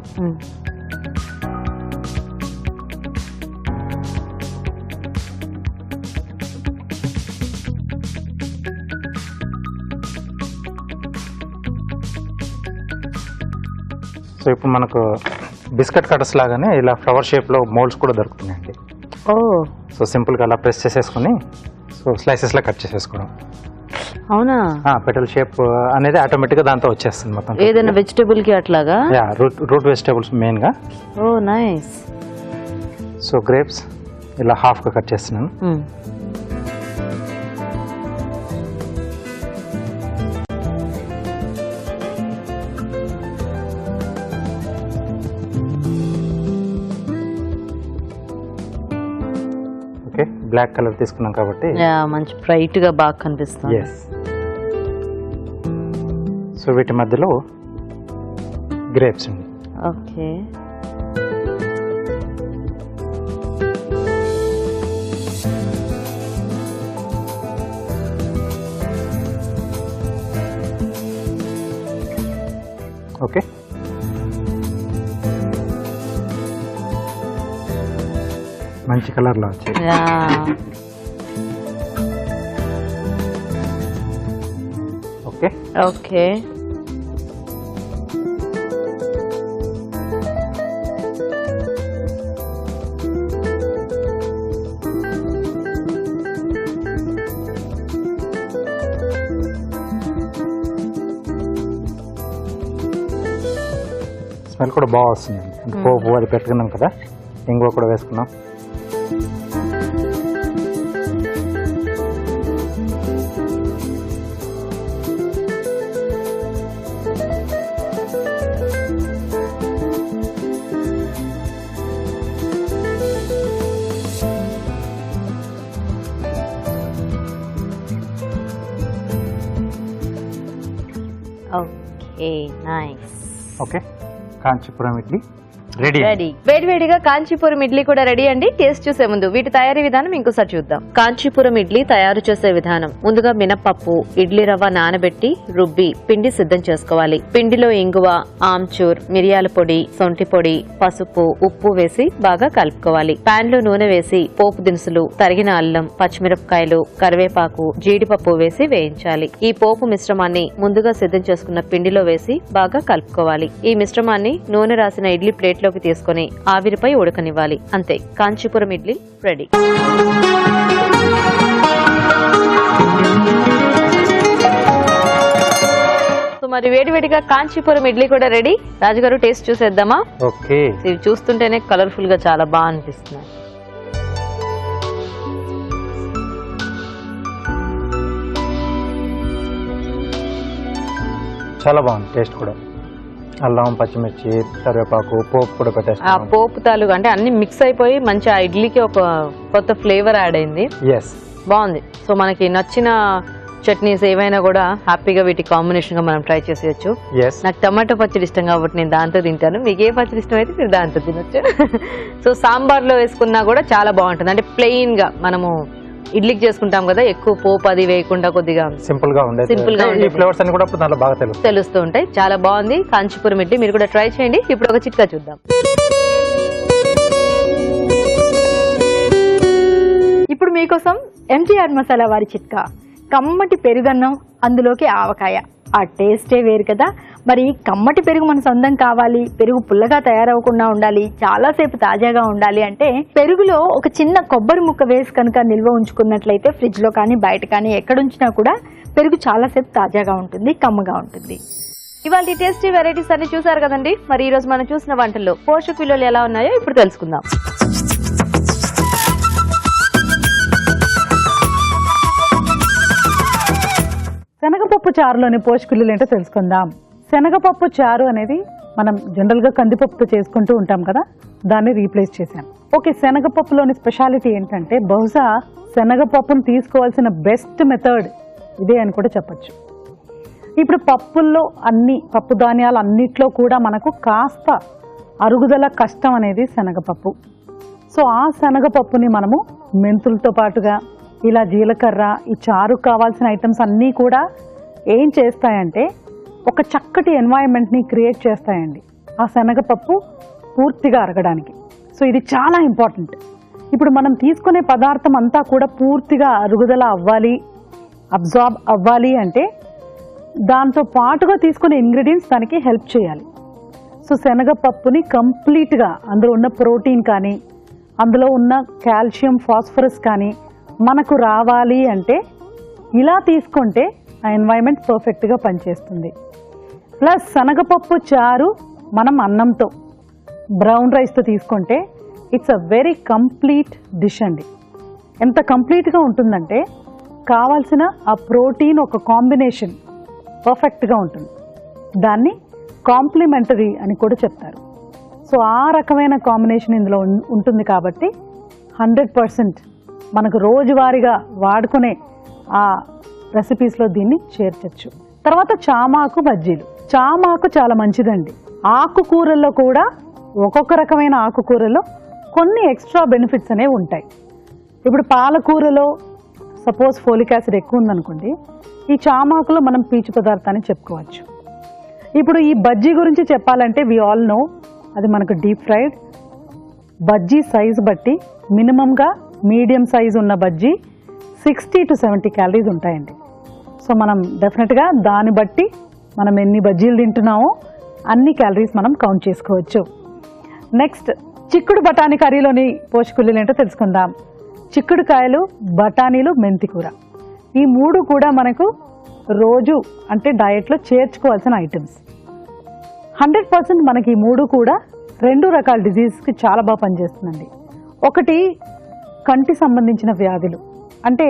సో ఇప్పుడు మనకు బిస్కెట్ కటర్స్ లాగానే ఇలా ఫ్లవర్ షేప్ లో మోల్డ్స్ కూడా దొరుకుతున్నాయండి. సో సింపుల్ గా అలా ప్రెస్ చేసేసుకుని సో స్లైసెస్ లా కట్ చేసేసుకోవడం. అవునా? పెటల్ షేప్ అనేది ఆటోమేటిక్ గా దాంతో వచ్చేస్తుంది మొత్తం. ఏదైనా వెజిటబుల్ కి అట్లాగా? రూట్ వెజిటబుల్స్ మెయిన్ గా. ఓ నైస్. సో గ్రేప్స్ ఇలా హాఫ్ గా కట్ చేస్తున్నాను. ఓకే, బ్లాక్ కలర్ తీసుకున్నాం కాబట్టి మంచి బ్రైట్ గా బాగా కనిపిస్తుంది. సో వీటి మధ్యలో గ్రేప్స్ ఉంది. ఓకే. ఓకే, మంచి కలర్ లో వచ్చాయి. Okay okay. స్మెల్ కూడా బాగా వస్తుంది. పోపు అది పెట్టుకున్నాం కదా, ఇంగువ కూడా వేసుకున్నాం. Okay nice. Okay, Kanchipuram idli ready. వేడివేడిగా కాంచీపురం ఇడ్లీ కూడా రెడీ అండి. టేస్ట్ చూసే ముందు వీటి తయారీ విధానం ఇంకోసారి చూద్దాం. కాంచీపురం ఇడ్లీ తయారు చేసే విధానం: ముందుగా మినపప్పు, ఇడ్లీ రవ్వ నానబెట్టి రుబ్బి పిండి సిద్ధం చేసుకోవాలి. పిండిలో ఇంగువ, ఆమ్చూర్, మిరియాల పొడి, సొంటి పొడి, పసుపు, ఉప్పు వేసి బాగా కలుపుకోవాలి. పాన్ లో నూనె వేసి పోపు దినుసులు, తరిగిన అల్లం, పచ్చిమిరపకాయలు, కరివేపాకు, జీడిపప్పు వేసి వేయించాలి. ఈ పోపు మిశ్రమాన్ని ముందుగా సిద్ధం చేసుకున్న పిండిలో వేసి బాగా కలుపుకోవాలి. ఈ మిశ్రమాన్ని నూనె రాసిన ఇడ్లీ ప్లేట్ లోకి తీసుకుని ఆవిరిపై ఉడకనివ్వాలి. అంతే, కాంచీపురం ఇడ్లీ రెడీ. మరి వేడివేడిగా కాంచీపురం ఇడ్లీ కూడా రెడీ. రాజుగారు టేస్ట్ చూసేద్దామా? ఓకే. ఇవి చూస్తుంటేనే కలర్ఫుల్ గా చాలా బాగా అనిపిస్తున్నాయి. చాలా బాగుంది టేస్ట్ కూడా. అల్లం, పచ్చిమిర్చి, కరివేపాకు, పోపు కూడా ఆ పెట్టేస్తాం. పోపు తాలూకు అంటే అన్ని మిక్స్ అయిపోయి మంచి ఆ ఇడ్లీకి ఒక కొత్త ఫ్లేవర్ యాడ్ అయింది. బాగుంది. సో మనకి నచ్చిన చట్నీస్ ఏవైనా కూడా హ్యాపీగా వీటి కాంబినేషన్ గా మనం ట్రై చేసేయచ్చు. నాకు టమాటో పచ్చడి ఇష్టం కాబట్టి నేను దాంతో తింటాను. మీకు ఏ పచ్చడి ఇష్టం అయితే మీరు దాంతో తినొచ్చు. సో సాంబార్ లో వేసుకున్నా కూడా చాలా బాగుంటుంది. అంటే ప్లెయిన్ గా మనము ఇడ్లీకి చేసుకుంటాం కదా, ఎక్కువ పోపు అది వేయకుండా కొద్దిగా సింపుల్ గా ఉండే ఫ్లేవర్స్ అన్ని కూడా దాంట్లో బాగా తెలుస్తూ ఉంటాయి. చాలా బాగుంది కాంచీపురం ఇడ్లీ. మీరు కూడా ట్రై చేయండి. ఇప్పుడు ఒక చిట్కా చూద్దాం. ఇప్పుడు మీకోసం ఎంటీఆర్ మసాలా వారి చిట్కా: కమ్మటి పెరుగన్నం, అందులోకి ఆవకాయ. ఆ టేస్టే వేరు కదా. మరి కమ్మటి పెరుగు మన సొంతం కావాలి, పెరుగు పుల్లగా తయారవకుండా ఉండాలి, చాలాసేపు తాజాగా ఉండాలి అంటే పెరుగులో ఒక చిన్న కొబ్బరి ముక్క వేసి కనుక నిల్వ ఉంచుకున్నట్లయితే ఫ్రిడ్జ్ లో కానీ బయట కానీ ఎక్కడుంచినా కూడా పెరుగు చాలాసేపు తాజాగా ఉంటుంది, కమ్మగా ఉంటుంది. ఇవాళ టేస్టీ వెరైటీస్ అన్ని చూసారు కదండి. మరి ఈ రోజు మనం చూసిన వంటల్లో పోషక విలువలు ఎలా ఉన్నాయో ఇప్పుడు తెలుసుకుందాం. శనగపప్పు చారులోని పోషక విలువలు ఏంటో తెలుసుకుందాం. శనగపప్పు చారు అనేది మనం జనరల్గా కందిపప్పుతో చేసుకుంటూ ఉంటాం కదా, దాన్ని రీప్లేస్ చేశాం. ఓకే, శనగపప్పులోని స్పెషాలిటీ ఏంటంటే బహుశా శనగపప్పును తీసుకోవాల్సిన బెస్ట్ మెథడ్ ఇదే అని కూడా చెప్పచ్చు. ఇప్పుడు పప్పుల్లో పప్పు ధాన్యాలు అన్నిట్లో కూడా మనకు కాస్త అరుగుదల కష్టం అనేది శనగపప్పు. సో ఆ శనగపప్పుని మనము మెంతులతో పాటుగా ఇలా జీలకర్ర, ఈ చారు కావాల్సిన ఐటమ్స్ అన్నీ కూడా ఏం చేస్తాయంటే ఒక చక్కటి ఎన్వైరన్మెంట్ని క్రియేట్ చేస్తాయండి ఆ శనగపప్పు పూర్తిగా అరగడానికి. సో ఇది చాలా ఇంపార్టెంట్. ఇప్పుడు మనం తీసుకునే పదార్థం అంతా కూడా పూర్తిగా అరుగుదల అవ్వాలి, అబ్జార్బ్ అవ్వాలి అంటే దాంతో పాటుగా తీసుకునే ఇంగ్రీడియంట్స్ దానికి హెల్ప్ చేయాలి. సో శనగపప్పుని కంప్లీట్గా అందులో ఉన్న ప్రోటీన్ కానీ అందులో ఉన్న కాల్షియం, ఫాస్ఫరస్ కానీ మనకు రావాలి అంటే ఇలా తీసుకుంటే ఆ ఎన్వైరన్మెంట్ పర్ఫెక్ట్గా పనిచేస్తుంది. ప్లస్ శనగపప్పు చారు మనం అన్నంతో బ్రౌన్ రైస్తో తీసుకుంటే it's a very complete dish అండి. ఎంత కంప్లీట్గా ఉంటుందంటే కావాల్సిన ఆ ప్రోటీన్ ఒక కాంబినేషన్ పర్ఫెక్ట్గా ఉంటుంది. దాన్ని కాంప్లిమెంటరీ అని కూడా చెప్తారు. సో ఆ రకమైన కాంబినేషన్ ఇందులో ఉంటుంది కాబట్టి 100% మనకు రోజువారీగా వాడుకునే ఆ రెసిపీస్లో దీన్ని చేర్చచ్చు. తర్వాత చామాకు బజ్జీలు. చామాకు చాలా మంచిదండి. ఆకుకూరల్లో కూడా ఒక్కొక్క రకమైన ఆకుకూరలో కొన్ని ఎక్స్ట్రా బెనిఫిట్స్ అనేవి ఉంటాయి. ఇప్పుడు పాలకూరలో సపోజ్ ఫోలిక్ యాసిడ్ ఎక్కువ ఉందనుకోండి, ఈ చామాకులో మనం పీచు పదార్థాన్ని చెప్పుకోవచ్చు. ఇప్పుడు ఈ బజ్జీ గురించి చెప్పాలంటే వి ఆల్ నో అది మనకు డీప్ ఫ్రైడ్. బజ్జీ సైజు బట్టి మినిమంగా మీడియం సైజు ఉన్న బజ్జీ 60 to 70 క్యాలరీస్ ఉంటాయండి. సో మనం డెఫినెట్గా దాన్ని బట్టి మనం ఎన్ని బజ్జీలు తింటున్నామో అన్ని క్యాలరీస్ మనం కౌంట్ చేసుకోవచ్చు. నెక్స్ట్ చిక్కుడు బఠానీ కర్రీలోని పోషకులు ఏంటో తెలుసుకుందాం. చిక్కుడుకాయలు, బఠానీలు, మెంతికూర ఈ మూడు కూడా మనకు రోజు అంటే డయట్లో చేర్చుకోవాల్సిన ఐటమ్స్. 100% మనకి ఈ మూడు కూడా 2 రకాల డిజీజ్కి చాలా బాగా పనిచేస్తుందండి. ఒకటి కంటి సంబంధించిన వ్యాధులు, అంటే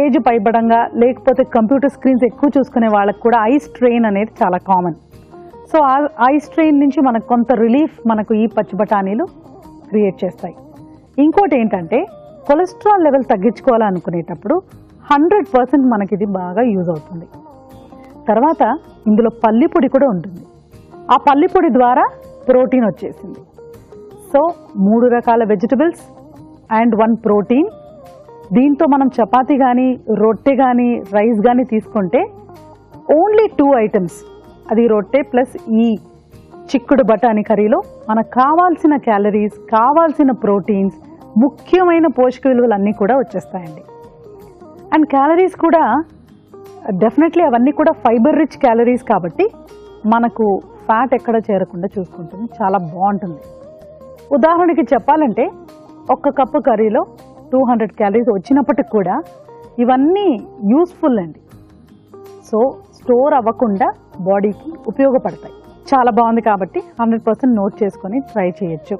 ఏజ్ పైబడంగా లేకపోతే కంప్యూటర్ స్క్రీన్స్ ఎక్కువ చూసుకునే వాళ్ళకి కూడా ఐ స్ట్రెయిన్ అనేది చాలా కామన్. సో ఆ ఐ స్ట్రెయిన్ నుంచి మనకు కొంత రిలీఫ్ మనకు ఈ పచ్చి బఠానీలు క్రియేట్ చేస్తాయి. ఇంకోటి ఏంటంటే కొలెస్ట్రాల్ లెవెల్ తగ్గించుకోవాలనుకునేటప్పుడు 100% మనకి ఇది బాగా యూజ్ అవుతుంది. తర్వాత ఇందులో పల్లిపొడి కూడా ఉంటుంది. ఆ పల్లిపొడి ద్వారా ప్రోటీన్ వచ్చేసింది. సో 3 రకాల వెజిటబుల్స్ అండ్ 1 ప్రోటీన్. దీంతో మనం చపాతీ కానీ, రొట్టె కానీ, రైస్ కానీ తీసుకుంటే ఓన్లీ 2 ఐటమ్స్, అది రొట్టె ప్లస్ ఈ చిక్కుడు బఠానీ కర్రీలో మనకు కావాల్సిన క్యాలరీస్, కావాల్సిన ప్రోటీన్స్, ముఖ్యమైన పోషక విలువలు అన్నీ కూడా వచ్చేస్తాయండి. అండ్ క్యాలరీస్ కూడా డెఫినెట్లీ అవన్నీ కూడా ఫైబర్ రిచ్ క్యాలరీస్ కాబట్టి మనకు ఫ్యాట్ ఎక్కడ చేరకుండా చూసుకుంటుంది. చాలా బాగుంటుంది. ఉదాహరణకి చెప్పాలంటే 1 కప్పు కర్రీలో 200 క్యాలరీస్ వచ్చినప్పటికి కూడా ఇవన్నీ యూస్ఫుల్ అండి. సో స్టోర్ అవ్వకుండా బాడీకి ఉపయోగపడతాయి. చాలా బాగుంది కాబట్టి 100% నోట్ చేసుకొని ట్రై చేయొచ్చు.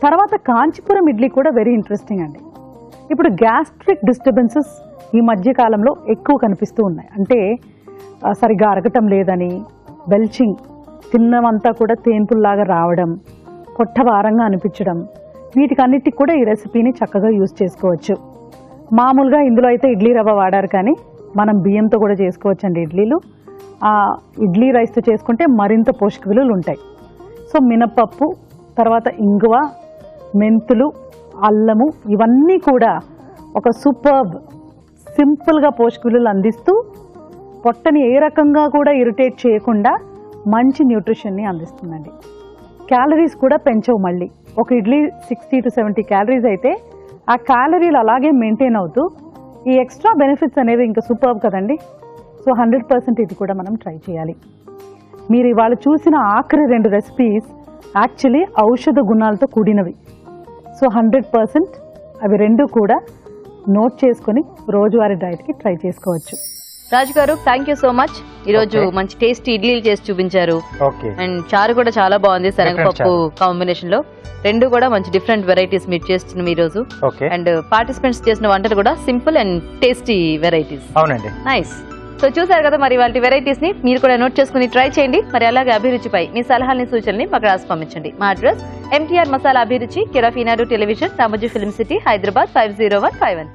తర్వాత కాంచీపురం ఇడ్లీ కూడా వెరీ ఇంట్రెస్టింగ్ అండి. ఇప్పుడు గ్యాస్ట్రిక్ డిస్టర్బెన్సెస్ ఈ మధ్య కాలంలో ఎక్కువ కనిపిస్తూ ఉన్నాయి. అంటే సరిగ్గా అరగటం లేదని, బెల్చింగ్, తిన్నమంతా కూడా తేన్పుల్లాగా రావడం, పొట్ట భారంగా అనిపించడం, వీటికన్నిటికి కూడా ఈ రెసిపీని చక్కగా యూజ్ చేసుకోవచ్చు. మామూలుగా ఇందులో అయితే ఇడ్లీ రవ్వ వాడారు, కానీ మనం బియ్యంతో కూడా చేసుకోవచ్చండి ఇడ్లీలు. ఇడ్లీ రైస్తో చేసుకుంటే మరింత పోషక విలువలు ఉంటాయి. సో మినపప్పు, తర్వాత ఇంగువ, మెంతులు, అల్లము ఇవన్నీ కూడా ఒక సూపర్బ్ సింపుల్గా పోషక విలువలు అందిస్తూ పొట్టని ఏ రకంగా కూడా ఇరిటేట్ చేయకుండా మంచి న్యూట్రిషన్ని అందిస్తుందండి. క్యాలరీస్ కూడా పెంచవు. మళ్ళీ ఒక ఇడ్లీ 60 to 70 క్యాలరీస్ అయితే ఆ క్యాలరీలు అలాగే మెయింటైన్ అవుతూ ఈ ఎక్స్ట్రా బెనిఫిట్స్ అనేవి ఇంకా సూపర్బ్ కదండి. సో 100% ఇది కూడా మనం ట్రై చేయాలి. మీరు ఇవాళ చూసిన ఆఖరి 2 రెసిపీస్ యాక్చువల్లీ ఔషధ గుణాలతో కూడినవి. సో 100% అవి 2 కూడా నోట్ చేసుకొని రోజువారీ డైట్కి ట్రై చేసుకోవచ్చు. రాజు గారు, థ్యాంక్ యూ సో మచ్. ఈ రోజు మంచి టేస్టీ ఇడ్లీలు చేసి చూపించారు. అండ్ చారు కూడా చాలా బాగుంది, శనగపప్పు కాంబినేషన్ లో. 2 కూడా మంచి డిఫరెంట్ వెరైటీస్ మీరు చేస్తున్నాం ఈ రోజు. అండ్ పార్టిసిపెంట్స్ చేసిన వంటలు కూడా సింపుల్ అండ్ టేస్టీ వెరైటీస్. అవునండి, నైస్. సో చూసారు కదా, మరి వాళ్ళ వెరైటీస్ ని మీరు కూడా నోట్ చేసుకుని ట్రై చేయండి. మరి అలాగే అభిరుచిపై మీ సలహాలని, సూచనని మాకు రాసి పంపించండి. మా అడ్రస్ MTR మసాలా అభిరుచి, care of Eenadu television, Ramoji film city, Hyderabad 50151.